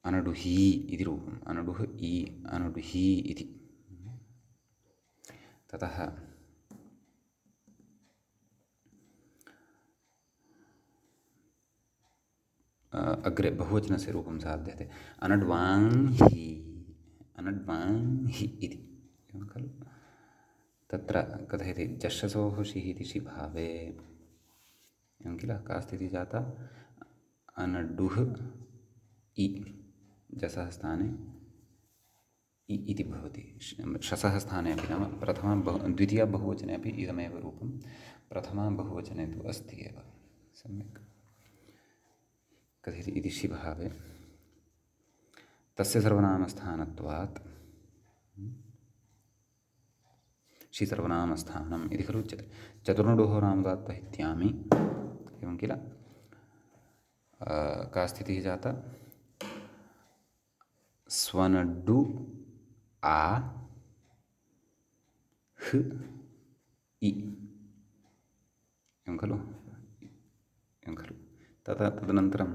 अनडुही इति रूपम्, अनडुः ई अनडुही इति। ततः अग्रे बहुवचनस्य रूपं साध्यते अनड्वाङ्हि अनड्वाङ्हि इति एवं खलु। तत्र कथयति जश्शसोः शिः इति शिभावे एवं किल। का स्थितिः जाता? अनडुः इ जसः स्थाने इ इति भवति, शसः स्थाने अपि नाम द्वितीया बहुवचने अपि इदमेव रूपं, प्रथमा बहुवचने तु अस्ति एव। सम्यक्। कथयति इति शिभावे तस्य सर्वनामस्थानत्वात् शि सर्वनामस्थानम् इति खलु उच्यते। चतुर्णुडोः नामदात्तः इत्यामि एवं किल। का स्थितिः जाता? स्वनड्डु आ ह इ एवं खलु एवं खलु। तदनन्तरं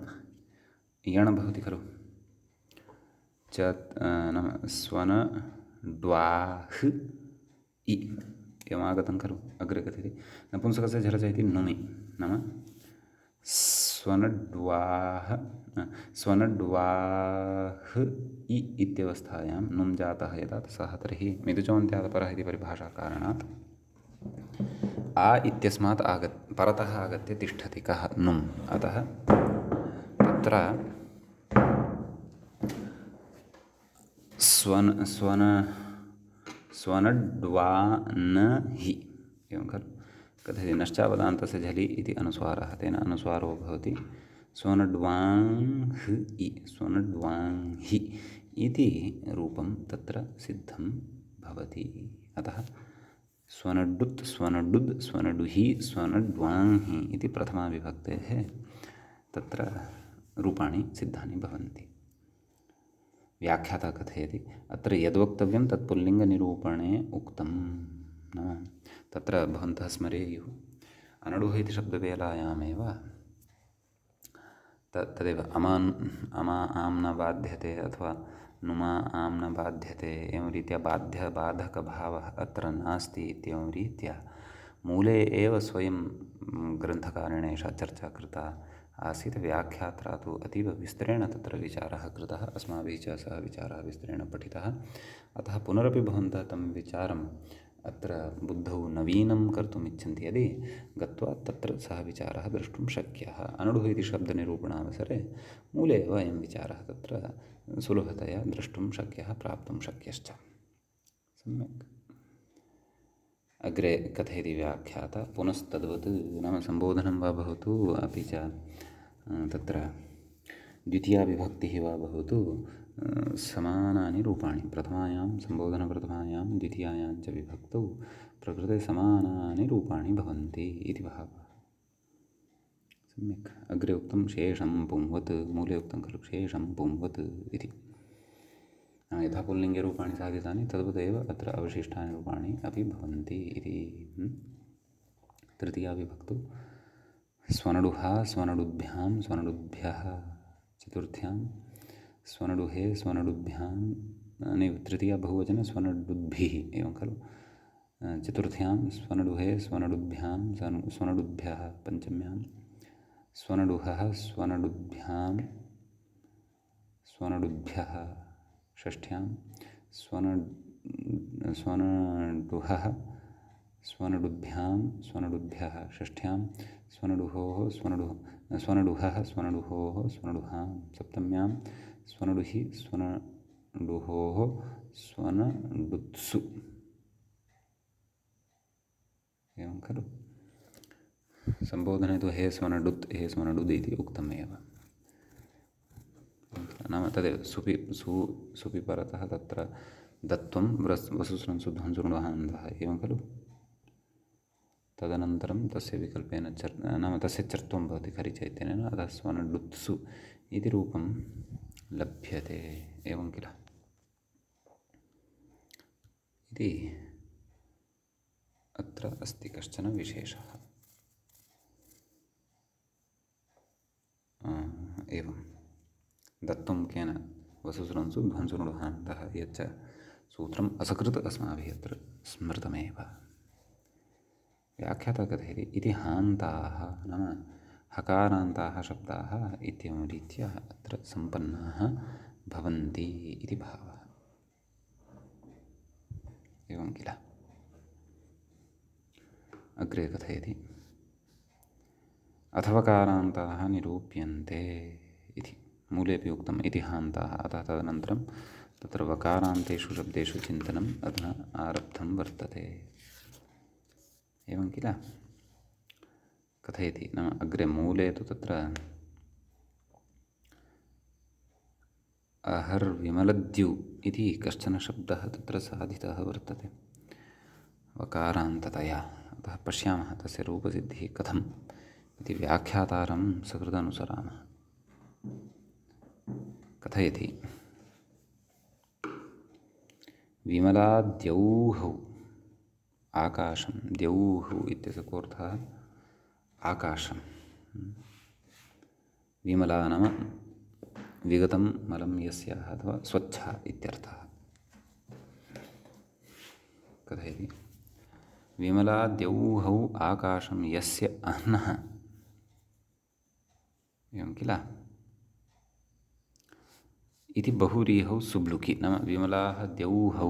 यण् भवति खलु। नाम स्वन् ड्वाह् इ एवमागतं खलु। अग्रे कथयति नपुंसकस्य झलज इति नुमि नाम स्वनड्वाह् इ इत्यवस्थायां नुं जातः यदा सः तर्हि मिदुचोन्त्यादपरः इति परिभाषाकारणात् आ इत्यस्मात् परतः आगत्य तिष्ठति कः? नुम्। अतः तत्र स्वनड्वानहि एवं खलु। कथयति नश्चावदान्तस्य झलि इति अनुस्वारः, तेन अनुस्वारो भवति स्वनड्वाङ्ह् इ स्वनड्वाङ्हि इति रूपं तत्र सिद्धं भवति। अतः स्वनड्डुत् स्वनड्डुद् स्वनडुहि स्वनड्वाङ्हि इति प्रथमाविभक्तेः तत्र रूपाणि सिद्धानि भवन्ति। व्याख्याता कथयति अत्र यद्वक्तव्यं तत् पुल्लिङ्गनिरूपणे उक्तं नाम तत्र भवन्तः स्मरेयुः अनडुः इति शब्दवेलायामेव तदेव अमा आम् न बाध्यते अथवा नुमा आम् न बाध्यते एवं रीत्या बाधकभावः अत्र नास्ति इत्येवं रीत्या मूले एव स्वयं ग्रन्थकारेण एषा चर्चा कृता आसीत्। व्याख्यात्रा तु अतीव विस्तरेण तत्र विचारः कृतः, अस्माभिः च सः विचारः विस्तरेण पठितः। अतः पुनरपि भवन्तः तं विचारम् अत्र बुद्धौ नवीनं कर्तुम् इच्छन्ति यदि गत्वा तत्र सः विचारः द्रष्टुं शक्यः। अनडुः इति शब्दनिरूपणावसरे मूले एव अयं विचारः तत्र सुलभतया द्रष्टुं शक्यः, प्राप्तुं शक्यश्च। सम्यक्। अग्रे कथयति व्याख्याता पुनस्तद्वत् नाम सम्बोधनं वा भवतु अपि च तत्र द्वितीया विभक्तिः वा भवतु समानानि रूपाणि प्रथमायां सम्बोधनप्रथमायां द्वितीयायां च विभक्तौ प्रकृते समानानि रूपाणि भवन्ति इति भावः। सम्यक्। अग्रे उक्तं शेषं पुंवत्, मूले उक्तं खलु शेषं पुंवत् इति। यथा पुल्लिङ्गरूपाणि साधितानि तद्वदेव अत्र अवशिष्टानि रूपाणि अपि भवन्ति इति। तृतीया विभक्तौ स्वनडुः स्वनडुभ्यां स्वनडुभ्यः, चतुर्थ्यां स्वनडुहे स्वनडुभ्यां, तृतीया बहुवचन स्वनडुद्भिः एवं खलु, चतुर्थ्यां स्वनडुहे स्वनडुभ्यां स्वनडुभ्यः, पञ्चम्यां स्वनडुहः स्वनडुभ्यां स्वनडुभ्यः, षष्ठ्यां स्वनडुहः स्वनडुभ्यां स्वनडुभ्यः, षष्ठ्यां स्वनडुहोः स्वनडुहः स्वनडुहोः स्वनडुहां, सप्तम्यां स्वनडुहि स्वनडुहोः स्वनडुत्सु एवं खलु। सम्बोधने तु हे स्वनडुत् हे स्वनडुद् इति उक्तमेव। नाम तदेव सुपि परतः तत्र दत्वं वसुस्रंसुध्वंसुणुहान्दः एवं खलु। तदनन्तरं तस्य विकल्पेन नाम तस्य चर्त्वं भवति खरिच इत्यनेन, अतः स्वनडुत्सु इति रूपं लभ्यते एवं किल इति अत्र अस्ति कश्चन विशेषः। एवं दत्तं केन वसुस्रंसु ध्वंसुणुहान्तः यच्च सूत्रम् असकृत् अस्माभिः अत्र स्मृतमेव। व्याख्याता कथयति इति हान्ताः नाम हकारान्ताः शब्दाः इत्येवं रीत्या अत्र सम्पन्नाः भवन्ति इति भावः। एवं किल। अग्रे कथयति अथवकारान्ताः निरूप्यन्ते इति। मूलेपि उक्तम् इति हान्ताः, अतः तदनन्तरं तत्र वकारान्तेषु शब्देषु चिन्तनम् अधुना आरब्धं वर्तते एवं किल। कथयति नाम अग्रे मूले तु तत्र अहर्विमलद्यु इति कश्चन शब्दः तत्र साधितः वर्तते वकारान्ततया। अतः पश्यामः तस्य रूपसिद्धिः कथम् इति व्याख्यातारं सकृदनुसरामः। कथयति विमलाद्यौः आकाशं, द्यौः इत्यस्य कोऽर्थः आकाशं। विमला नाम विगतं मलं यस्याः अथवा स्वच्छः इत्यर्थः। कथयति विमलाद्यौः आकाशं यस्य अह्नः एवं किल इति बहुव्रीहौ सुब्लुकि नाम विमलाः द्यौः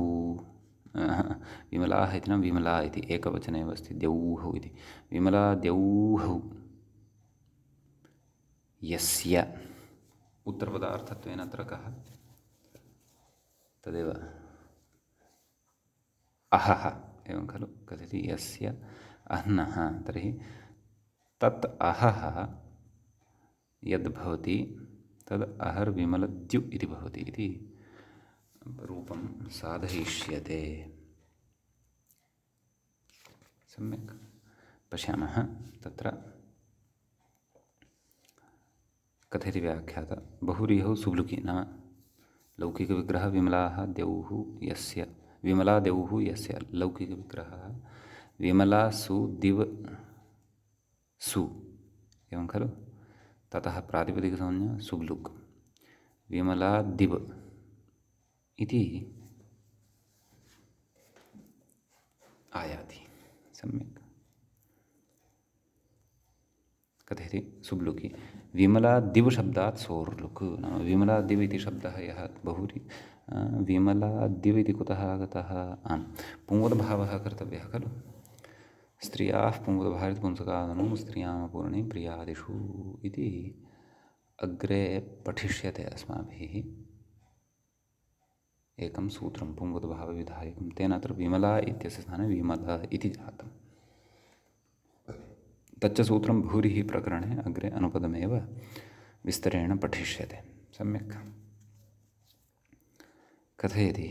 विमलाः इति न विमला इति एकवचने एव अस्ति, द्यौः इति। विमला द्यौः यस्य उत्तरपदार्थत्वेन अत्र कः तदेव अहः एवं खलु। कथयति यस्य अह्नः, तर्हि तत् अहः यद्भवति तद् अहर्विमलद्यु इति भवति इति रूपं साधयिष्यते। सम्यक् पश्यामः। तत्र कथयति व्याख्याता बहुव्रीहौ सुब्लुकि नाम लौकिकविग्रहः विमलाः द्यौः यस्य विमला द्यौः यस्य लौकिकविग्रहः विमला सु दिव सु एवं खलु ततः प्रातिपदिकसंज्ञा सुब्लुक् विमला दिव इति आयाति सम्यक् कथयति सुब्लुकि विमला दिव शब्दात् सोर्लुक् नाम विमला दिव इति शब्दः यः बहुरी विमला दिव इति कुतः आगतः आम् पुंवद्भावः कर्तव्यः खलु स्त्रियाः पुंवद्भारित पुंसकादनौ स्त्रियामपूर्णे प्रियादिषु इति अग्रे पठिष्यते अस्माभिः एकं सूत्रं पुंवद्भावविधायकं तेन अत्र विमला इत्यस्य स्थाने विमला इति जातम् तच्च सूत्रं भूरिः प्रकरणे अग्रे अनुपदमेव विस्तरेण पठिष्यते सम्यक् कथयति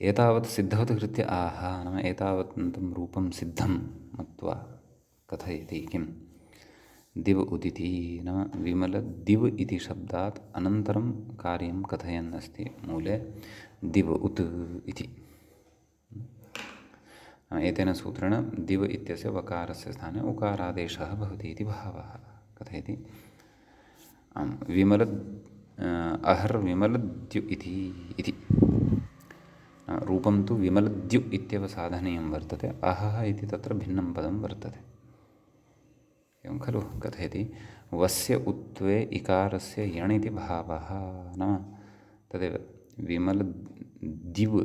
एतावत् सिद्धवत् कृत्य आह नाम एतावन्तं रूपं सिद्धं मत्वा कथयति किं दिव उदिति नाम विमल दिव इति शब्दात् अनन्तरं कार्यं कथयन् अस्ति मूले दिव उत् इति एतेन सूत्रेण दिव इत्यस्य वकारस्य स्थाने उकारादेशः भवति इति भावः कथयति विमल अहर् विमलद्यु इति रूपं तु विमलद्यु इत्येव साधनीयं वर्तते अहः इति तत्र भिन्नं पदं वर्तते एवं खलु कथयति वस्य उत्वे इकारस्य यण् इति भावः नाम तदेव विमलदिव्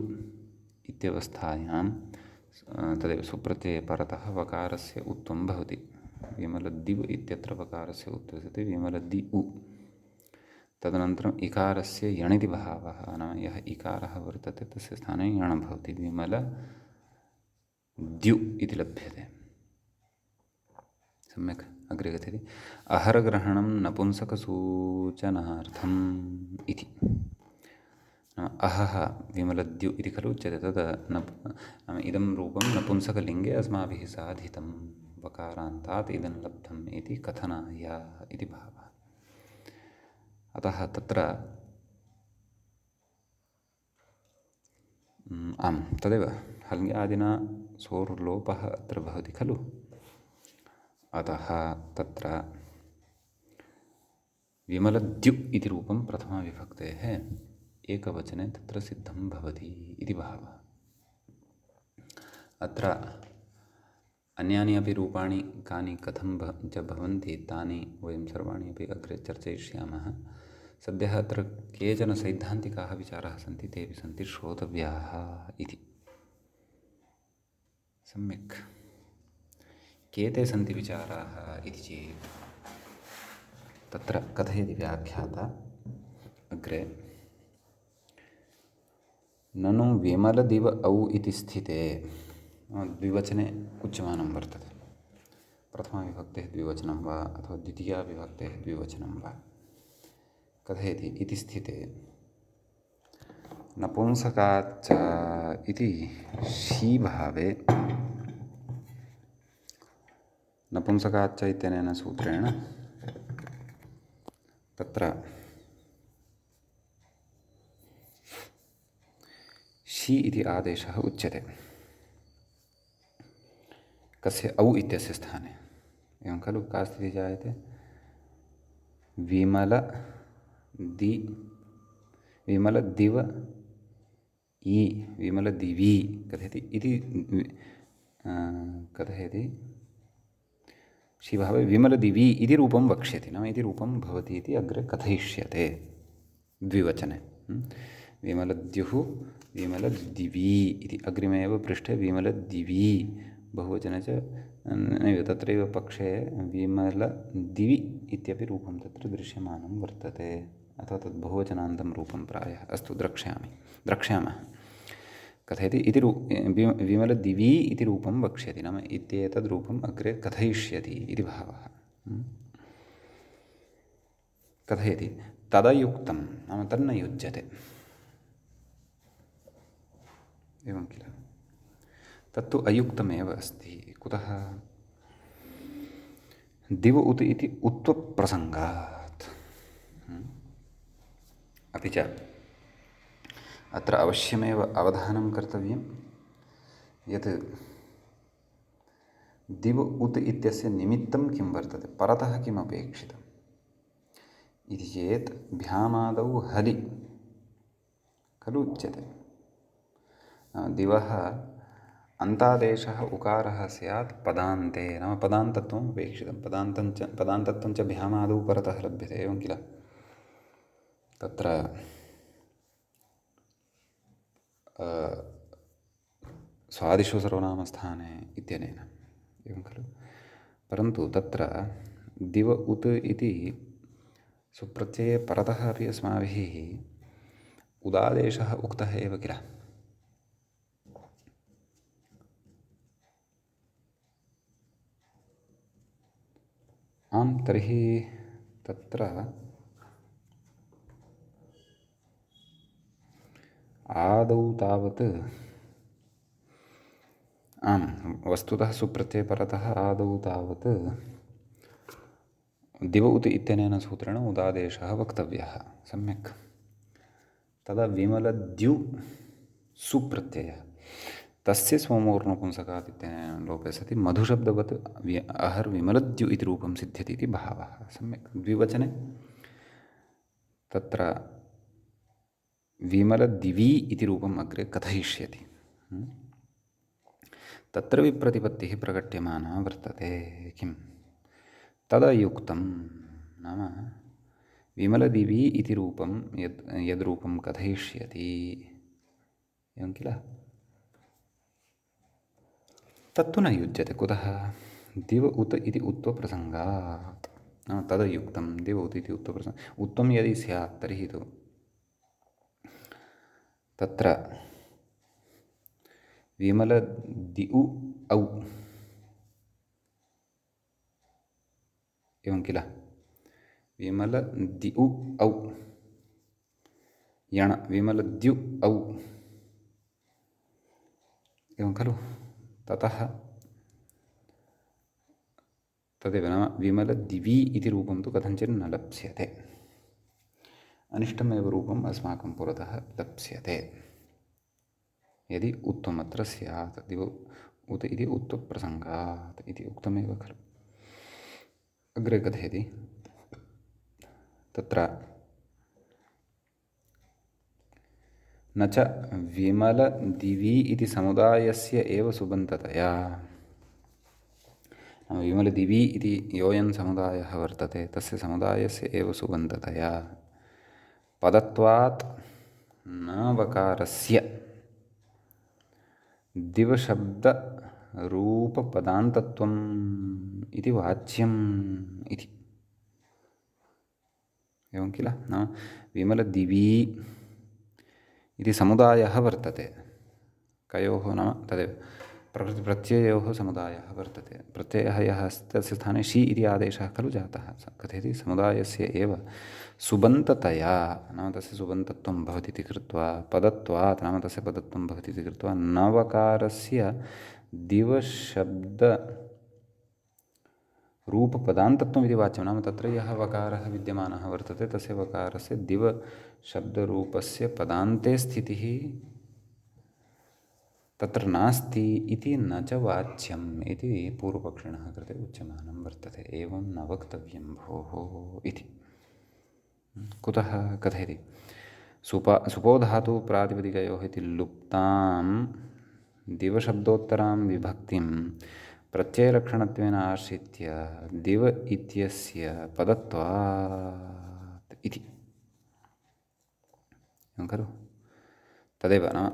इत्यवस्थायां तदेव सुप्रत्यये परतः वकारस्य उत्वं भवति विमलदिव् इत्यत्र वकारस्य उत्वं भवति विमलदि उ तदनन्तरम् इकारस्य यण् इति भावः नाम यः इकारः वर्तते तस्य स्थाने यण् भवति विमलद्यु इति लभ्यते सम्यक् अग्रे कथयति अहर्ग्रहणं नपुंसकसूचनार्थम् इति अहः विमलद्यु इति खलु उच्यते तद् नाम इदं रूपं नपुंसकलिङ्गे अस्माभिः साधितं वकारान्तात् इदं लब्धम् इति कथनाय इति भावः अतः तत्र आम् तदेव हल्यादिना सोर्लोपः अत्र भवति खलु अतः तत्र विमलद्यु इति रूपं प्रथमाविभक्तेः एकवचने तत्र सिद्धं भवति इति भावः अत्र अन्यानि अपि रूपाणि कानि कथं च भवन्ति तानि वयं सर्वाणि अपि अग्रे चर्चयिष्यामः सद्यः अत्र केचन सैद्धान्तिकाः विचाराः सन्ति तेऽपि सन्ति श्रोतव्याः इति सम्यक् के ते सन्ति विचाराः इति चेत् तत्र कथयति व्याख्याता अग्रे ननु विमलदिव औ इति स्थिते द्विवचने उच्यमानं वर्तते प्रथमाविभक्तेः द्विवचनं वा अथवा द्वितीयाविभक्तेः द्विवचनं वा कथयति इति स्थिते नपुंसकाच्च इति शीभावे नपुंसकाच्च इत्यनेन सूत्रेण तत्र शी इति आदेशः उच्यते कस्य औ इत्यस्य स्थाने एवं खलु का स्थितिः जायते विमलदिव इ विमलदिवि कथयति इति कथयति शिभावे विमलदिवि इति रूपं वक्ष्यति नाम इति रूपं भवति इति अग्रे कथयिष्यते द्विवचने विमलद्युः विमलदिवि इति अग्रिमे एव पृष्ठे विमलदिवि बहुवचने च नैव तत्रैव पक्षे विमलदिवि इत्यपि रूपं तत्र दृश्यमानं वर्तते अथवा तद् बहुवचनान्तं रूपं प्रायः अस्तु द्रक्ष्यामः कथयति इति विमलदिवि इति रूपं वक्ष्यति नाम इत्येतद् रूपम् अग्रे कथयिष्यति इति भावः कथयति तदयुक्तं नाम तन्न युज्यते एवं किल तत्तु अयुक्तमेव अस्ति कुतः दिव उत् इति उत्वप्रसङ्गात् अपि च अत्र अवश्यमेव अवधानं कर्तव्यं यत् दिव उत् इत्यस्य निमित्तं किं वर्तते, परतः किम् अपेक्षितम् इति चेत् भ्यामादौ हलि खलु उच्यते। दिवः अन्तादेशः उकारः स्यात् पदान्ते, नाम पदान्तत्वम् अपेक्षितं। पदान्तत्वं च भ्यामादौ परतः लभ्यते, एवं किल। तत्र स्वादिषु सर्वनामस्थाने इत्यनेन, एवं खलु। परन्तु तत्र दिव उत् इति सुप्रत्यये परतः अपि अस्माभिः उदादेशः उक्तः एव किल। आं, तर्हि तत्र आदौ तावत् आं वस्तुतः सुप्रत्यये परतः आदौ तावत् दिव उत् इत्यनेन सूत्रेण उदादेशः वक्तव्यः, सम्यक्। तदा विमलद्यु सुप्रत्ययः तस्य सोमोर्नपुंसकात् इत्यनेन लोपे सति मधुशब्दवत् अहर्विमलद्यु इति रूपं सिद्ध्यति इति भावः, सम्यक्। द्विवचने तत्र विमलदिवि इति रूपम् अग्रे कथयिष्यति। तत्र विप्रतिपत्तिः प्रकट्यमाना वर्तते। किं तदयुक्तं नाम विमलदिवि इति रूपं यद्रूपं कथयिष्यति, एवं किल। तत्तु न युज्यते, कुतः? दिव उत् इति उत्वप्रसङ्गात्। तदयुक्तं दिव उत् इति उत्वप्रसङ्गात्। उत्वं यदि स्यात् तर्हि तु तत्र विमलदिउ औ, एवं किल। विमलदिउ औ यण विमलद्यु औ, एवं खलु। ततः तदेव नाम विमलदिवि इति रूपं तु कथञ्चित् न लप्स्यते। अनिष्टमेव रूपम् अस्माकं पुरतः लप्स्यते यदि उत्तमत्र स्यात्। दिव उत् इति उत्वप्रसङ्गात् इति उक्तमेव खलु। अग्रे कथयति तत्र न च विमलदिवि इति समुदायस्य एव सुबन्ततया, विमलदिवि इति योऽयं समुदायः वर्तते तस्य समुदायस्य एव सुबन्ततया पदत्वात् न वकारस्य दिवशब्दरूपपदान्तत्वम् इति वाच्यम् इति, एवं किल। नाम विमलदिवि इति समुदायः वर्तते कयोः, नाम तदेव प्रकृतिप्रत्यययोः समुदायः वर्तते। प्रत्ययः यः अस्ति तस्य स्थाने शि इति आदेशः खलु जातः। कथयति समुदायस्य एव सुबन्ततया, नाम तस्य सुबन्तत्वं भवति इति कृत्वा, पदत्वात् नाम तस्य पदत्वं भवति इति कृत्वा नवकारस्य दिवशब्दरूपपदान्तत्वम् इति वाच्यं। नाम तत्र यः वकारः विद्यमानः वर्तते तस्य वकारस्य दिवशब्दरूपस्य पदान्ते स्थितिः तत्र नास्ति इति न च वाच्यम् इति पूर्वपक्षिणः कृते उच्यमानं वर्तते। एवं न वक्तव्यं भोः इति। कुतः कथयति सुपोधातु प्रातिपदिकयोः इति लुप्तां दिवशब्दोत्तरां विभक्तिं प्रत्ययलक्षणत्वेन आश्रित्य दिव इत्यस्य पदत्वात् इति, एवं खलु। तदेव नाम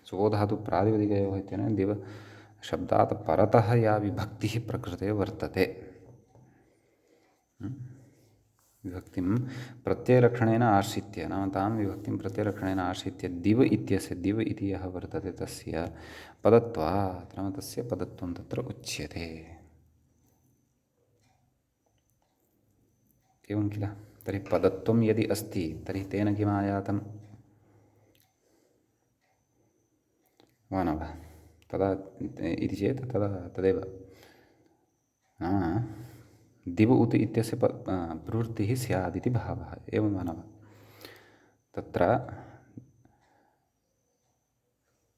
सुपोधातु प्रातिपदिकयोः इत्यनेन दिवशब्दात् परतः या विभक्तिः प्रकृते वर्तते, विभक्तिं प्रत्ययलक्षणेन आश्रित्य, नाम तां विभक्तिं प्रत्ययलक्षणेन आश्रित्य दिव इत्यस्य दिव इति यः वर्तते तस्य पदत्वात्, नाम तस्य पदत्वं तत्र उच्यते, एवं किल। तर्हि पदत्वं यदि अस्ति तर्हि तेन किम् आयातं वा न वा? तदा इति चेत् तदा तदेव नाम दिव उत् इत्यस्य प्रवृत्तिः स्यात् इति भावः, एवं वा न वा? तत्र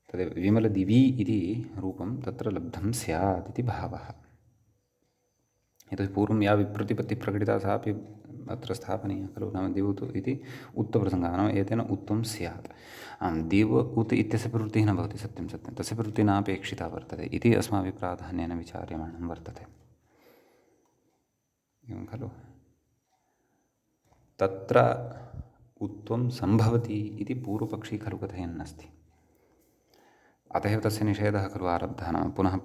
तदेव विमलदिवि इति रूपं तत्र लब्धं स्यात् इति भावः। यतोहि पूर्वं या विप्रतिपत्तिः प्रकटिता सा अपि अत्र स्थापनीया खलु। नाम दिव उत् इति उत्तप्रसङ्गः, नाम एतेन उत्वं स्यात्। आं दिव उत् इत्यस्य प्रवृत्तिः न भवति, सत्यं सत्यं, तस्य प्रवृत्तिः नापेक्षिता वर्तते इति अस्माभिः प्राधान्येन विचार्यमाणं वर्तते, एवं खलु। तत्र उत्वं सम्भवति इति पूर्वपक्षी खलु कथयन्नस्ति। अतः एव तस्य निषेधः खलु आरब्धः। नाम पुनः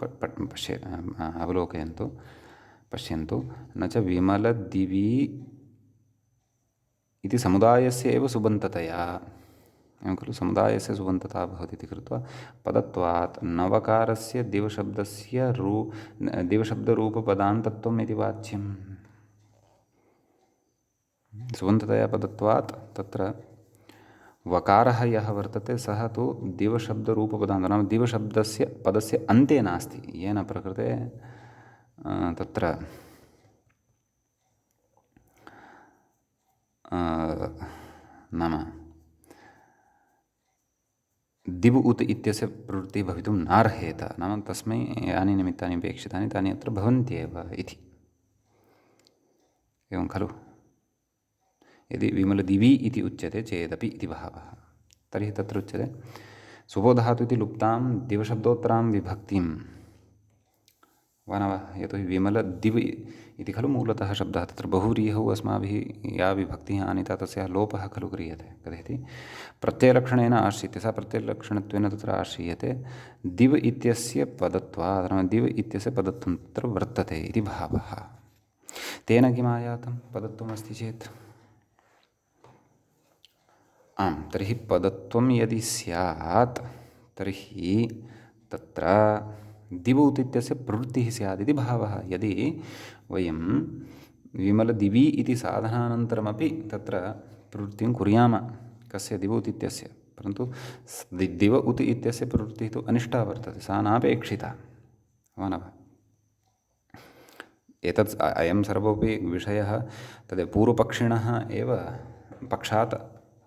अवलोकयन्तु, पश्यन्तु। न च विमलदिवि इति समुदायस्य एव सुबन्ततया, एवं खलु, समुदायस्य सुबन्तता भवति इति कृत्वा पदत्वात् नवकारस्य दिवशब्दस्य दिवशब्दरूपपदान्तत्वम् इति वाच्यम्। सुबन्ततया पदत्वात् तत्र वकारः यः वर्तते सः तु दिवशब्दरूपपदान्तः, नाम दिवशब्दस्य पदस्य अन्ते नास्ति, येन प्रकृते तत्र नाम दिव उत् इत्यस्य प्रवृत्तिः भवितुं नार्हेत। नाम तस्मै यानि निमित्तानि अपेक्षितानि तानि अत्र भवन्त्येव इति, एवं खलु। यदि विमलदिवि इति उच्यते चेदपि इति भावः, तर्हि तत्र उच्यते सुबोधातु इति लुप्तां दिवशब्दोत्तरां विभक्तिं वा न वा। यतोहि विमलदिव् इति खलु मूलतः शब्दः, तत्र बहुव्रीहौ अस्माभिः या विभक्तिः आनीता तस्याः लोपः खलु क्रियते। कथयति प्रत्ययलक्षणेन आश्रित्य, सा प्रत्ययलक्षणत्वेन तत्र आश्रीयते। दिव् इत्यस्य पदत्वात्, नाम दिव् इत्यस्य पदत्वं तत्र वर्तते इति भावः। तेन किम् आयातं पदत्वमस्ति चेत्? आं, तर्हि पदत्वं यदि स्यात् तर्हि तत्र दिव उत् इत्यस्य प्रवृत्तिः स्यात् इति भावः। यदि वयं विमलदिवि इति साधनानन्तरमपि तत्र प्रवृत्तिं कुर्याम, कस्य दिव उत् इत्यस्य, परन्तु दिव उत् इत्यस्य प्रवृत्तिः तु अनिष्टा वर्तते, सा नापेक्षिता, वा न वा। एतत् अयं सर्वोपि विषयः तद् पूर्वपक्षिणः एव पक्षात्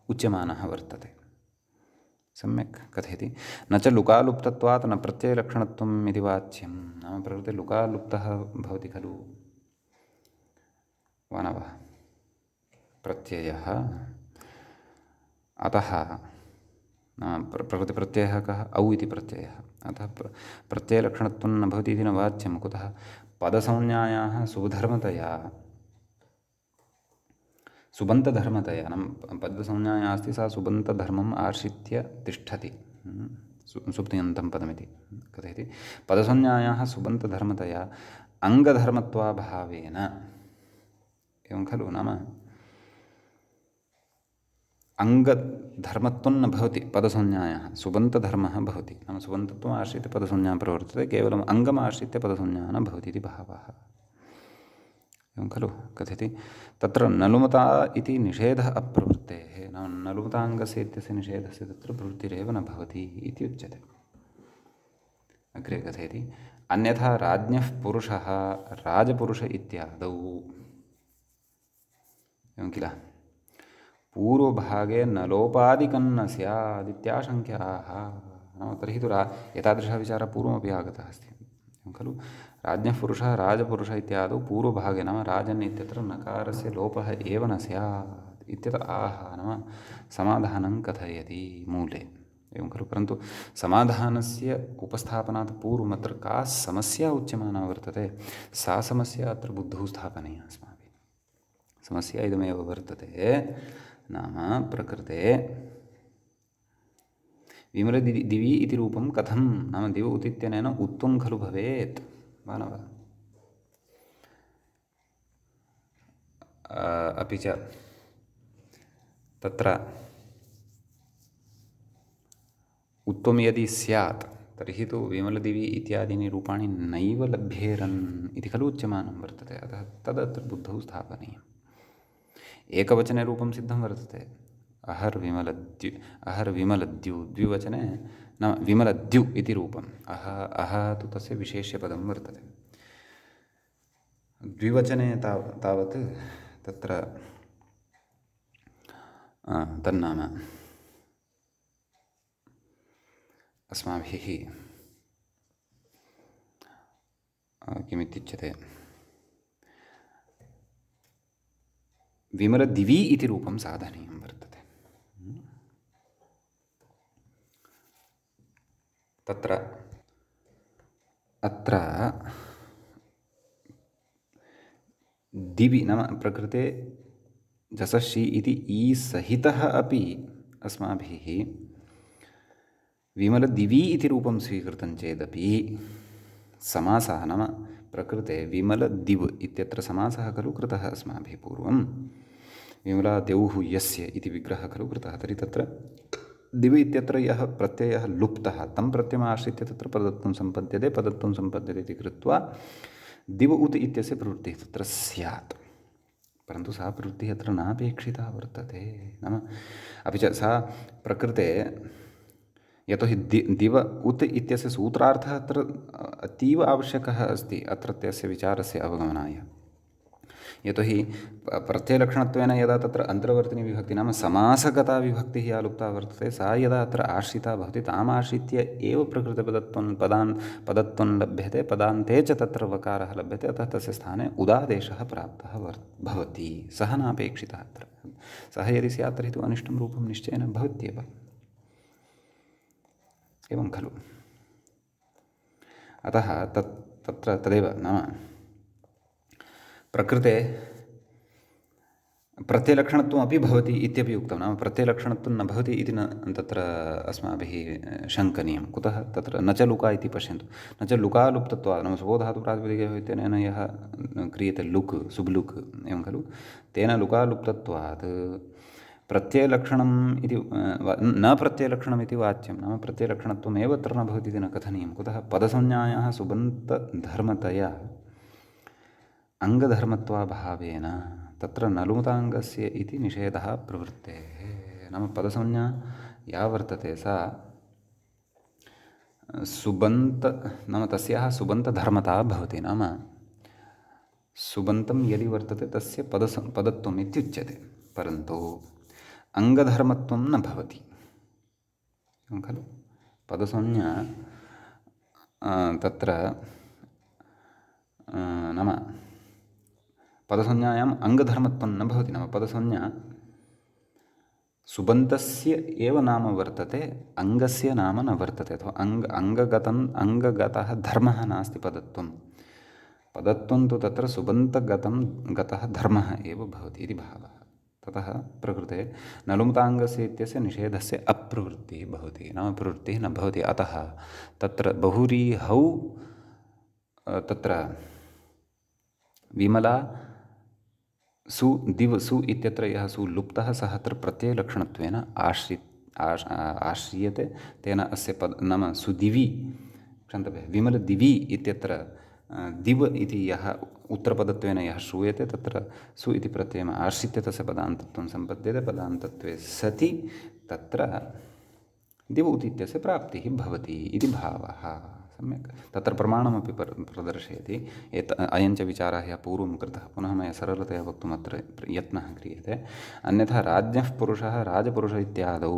उच्यमानः वर्तते। सम्यक् कथयति न च लुकालुप्तत्वात् न प्रत्ययलक्षणत्वम् इति वाच्यं। नाम प्रकृते लुकालुप्तः भवति खलु, वा न वा, प्रत्ययः। अतः प्रकृतिप्रत्ययः कः? औ इति प्रत्ययः। अतः प्रत्ययलक्षणत्वं न भवति इति न वाच्यं। कुतः? पदसंज्ञायाः सुधर्मतया, सुबन्तधर्मतया, नाम पदसंज्ञा अस्ति सा सुबन्तधर्मम् आश्रित्य तिष्ठति, सुप्तियन्तं पदमिति कथयति। पदसंज्ञायाः सुबन्तधर्मतया अङ्गधर्मत्वाभावेन, एवं खलु। नाम अङ्गधर्मत्वं न भवति पदसंज्ञायाः, सुबन्तधर्मः भवति। नाम सुबन्तत्वम् आश्रित्य पदसंज्ञा प्रवर्तते, केवलम् अङ्गम् आश्रित्य पदसंज्ञा न भवति इति भावः, एवं खलु कथयति। तत्र नलुमता इति निषेधः अप्रवृत्तेः, नाम नलुमताङ्गस्य इत्यस्य निषेधस्य तत्र प्रवृत्तिरेव न भवति इति उच्यते। अग्रे कथयति अन्यथा राज्ञः पुरुषः राजपुरुष इत्यादौ, एवं किल, पूर्वभागे नलोपादिकं न स्यादित्याशङ्क्याः। नाम तर्हि तु एतादृशः विचारः पूर्वमपि आगतः अस्ति, एवं खलु। राज्ञः पुरुषः राजपुरुष इत्यादौ पूर्वभागे, नाम राजन् इत्यत्र नकारस्य लोपः एव न स्यात् इत्यतः आह, नाम समाधानं कथयति मूले, एवं खलु। परन्तु समाधानस्य उपस्थापनात् पूर्वम् अत्र का समस्या उच्यमाना वर्तते, सा समस्या अत्र बुद्धौ स्थापनीया अस्माभिः। समस्या इदमेव वर्तते, नाम प्रकृते विमलदिवि इति रूपं कथं, नाम दिव उत् इत्यनेन उत्वं खलु भवेत्, वा न वा। अपि च तत्र उत्वं यदि स्यात् तर्हि तु विमलदिवि इत्यादीनि रूपाणि नैव लभ्येरन् इति खलु उच्यमानं वर्तते। अतः तदत्र बुद्धौ स्थापनीयम्। एकवचने रूपं सिद्धं वर्तते, अहर्विमलद्यु, द्विवचने नाम विमलद्यु इति रूपम्। अह तु तस्य विशेष्यपदं वर्तते। द्विवचने तावत् तत्र तन्नाम अस्माभिः किमित्युच्यते विमलदिवि इति रूपं साधनीयं वर्तते। तत्र अत्र दिवि नाम प्रकृते जसषि इति ई सहितः अपि अस्माभिः विमलदिवि इति रूपं स्वीकृतं चेदपि समासः नाम प्रकृते विमलदिव् इत्यत्र समासः खलु कृतः अस्माभिः पूर्वं विमलाद्यौः यस्य इति विग्रहः खलु कृतः। तर्हि तत्र दिव् इत्यत्र यः प्रत्ययः लुप्तः तं प्रत्ययमाश्रित्य तत्र पदत्वं सम्पद्यते इति कृत्वा दिव् उत् इत्यस्य प्रवृत्तिः तत्र स्यात्। परन्तु सा प्रवृत्तिः अत्र नापेक्षिता वर्तते। नाम अपि च सा प्रकृते यतोहि दिव उत् इत्यस्य सूत्रार्थः अत्र अतीव आवश्यकः अस्ति अत्रत्यस्य विचारस्य अवगमनाय। यतोहि प्रत्ययलक्षणत्वेन यदा तत्र अन्तर्वर्तिनी विभक्तिः नाम समासगता विभक्तिः या लुप्ता वर्तते सा यदा अत्र आश्रिता भवति तामाश्रित्य एव प्रकृतिपदत्वं पदत्वं लभ्यते, पदान्ते च तत्र वकारः लभ्यते, अतः तस्य स्थाने उदादेशः प्राप्तः भवति। सः नापेक्षितः अत्र। सः यदि स्यात् तर्हि तु अनिष्टं रूपं निश्चयेन भवत्येव। एवं खलु। अतः तत्र तदेव नाम प्रकृते प्रत्ययलक्षणत्वमपि भवति इत्यपि उक्तं। नाम प्रत्ययलक्षणत्वं न भवति इति न तत्र अस्माभिः शङ्कनीयं। कुतः तत्र न च लुका इति पश्यन्तु। न च लुकालुप्तत्वात् नाम सुबोधातुप्रातिपदिकयोः इत्यनेन यः क्रियते लुक् सुब्लुक् एवं खलु तेन लुकालुप्तत्वात् प्रत्ययलक्षणम् इति न प्रत्ययलक्षणम् इति वाच्यं। नाम प्रत्ययलक्षणत्वमेव अत्र न भवति इति न कथनीयं। कुतः पदसंज्ञायाः सुबन्तधर्मतया अङ्गधर्मत्वाभावेन तत्र नलुताङ्गस्य इति निषेधः प्रवृत्तेः। नाम पदसंज्ञा या वर्तते सा सुबन्त नाम तस्याः सुबन्तधर्मता भवति। नाम सुबन्तं यदि वर्तते तस्य पदत्वम् इत्युच्यते, परन्तु अङ्गधर्मत्वं न भवति खलु। पदसंज्ञा तत्र नाम पदसंज्ञायाम् अङ्गधर्मत्वं न भवति। नाम पदसंज्ञा सुबन्तस्य एव नाम वर्तते, अङ्गस्य नाम न वर्तते। अथवा अङ्गगतः धर्मः नास्ति पदत्वं। पदत्वं तु तत्र सुबन्तगतः धर्मः एव भवति इति भावः। ततः प्रकृते नलुमताङ्गस्य इत्यस्य निषेधस्य अप्रवृत्तिः भवति, नाम प्रवृत्तिः न भवति। अतः तत्र बहुव्रीहौ तत्र विमला सु दिव सु इत्यत्र यः सु लुप्तः सः अत्र प्रत्ययलक्षणत्वेन आश्रियते। तेन अस्य नाम सुदिवि क्षन्तव्यः विमलदिवि इत्यत्र दिव इति यः उत्तरपदत्वेन यः श्रूयते तत्र सु इति प्रत्ययम् आश्रित्य तस्य पदान्तत्वं सम्पद्यते। पदान्तत्वे सति तत्र दिव उत् इत्यस्य प्राप्तिः भवति इति भावः। सम्यक् तत्र प्रमाणमपि प्रदर्शयति। अयञ्च विचारः यः पूर्वं कृतः पुनः मया सरलतया वक्तुम् अत्र यत्नः क्रियते। अन्यथा राज्ञः पुरुषः राजपुरुष इत्यादौ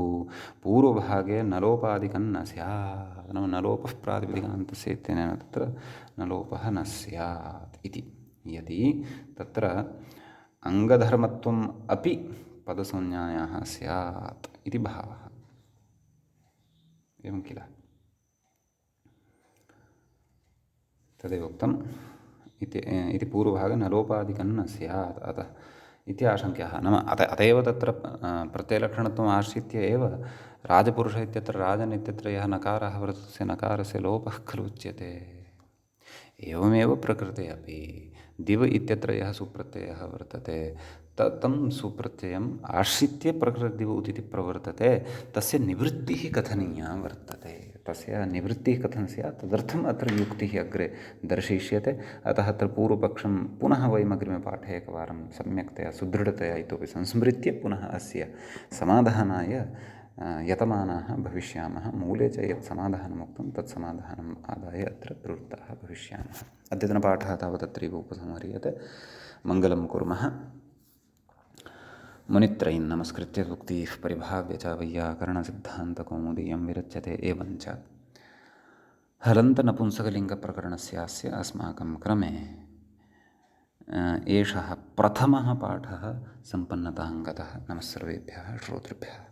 पूर्वभागे नलोपादिकं न स्यात्। नाम नलोपः प्रातिपदिकान्तस्य इत्यनेन तत्र नलोपः न स्यात् इति। यदि तत्र अङ्गधर्मत्वम् अपि पदसंज्ञायाः स्यात् इति भावः। एवं किल। तदेव उक्तम् इति पूर्वभागे नलोपादिकं न स्यात् अतः इति आशङ्क्यः। नाम अत एव तत्र प्रत्ययलक्षणत्वम् आश्रित्य एव राजपुरुष इत्यत्र राजन् इत्यत्र यः नकारः वर्तते तस्य नकारस्य लोपः खलु उच्यते। एवमेव प्रकृते अपि दिव इत्यत्र यः सुप्रत्ययः वर्तते तं सुप्रत्ययम् आश्रित्य प्रकृतिदिव उत् इति प्रवर्तते। तस्य निवृत्तिः कथनीया वर्तते। तस्य निवृत्तिः कथं स्यात् तदर्थम् अत्र युक्तिः अग्रे दर्शयिष्यते। अतः अत्र पूर्वपक्षं पुनः वयम् अग्रिमपाठे एकवारं सम्यक्तया सुदृढतया इतोपि संस्मृत्य पुनः अस्य समाधानाय यतमानाः भविष्यामः। मूले च यत् समाधानमुक्तं तत् समाधानम् आदाय अत्र प्रवृत्ताः भविष्यामः। अद्यतनपाठः तावत् अत्रैव उपसंह्रियते। मङ्गलं कुर्मः। मुनित्रयीन् नमस्कृत्य उक्तिः परिभाव्य च वैयाकरणसिद्धान्तकौमुदीयं विरच्यते एवञ्च हलन्तनपुंसकलिङ्गप्रकरणस्यास्य अस्माकं क्रमे एषः प्रथमः पाठः सम्पन्नतां गतः। नमः सर्वेभ्यः श्रोतृभ्यः।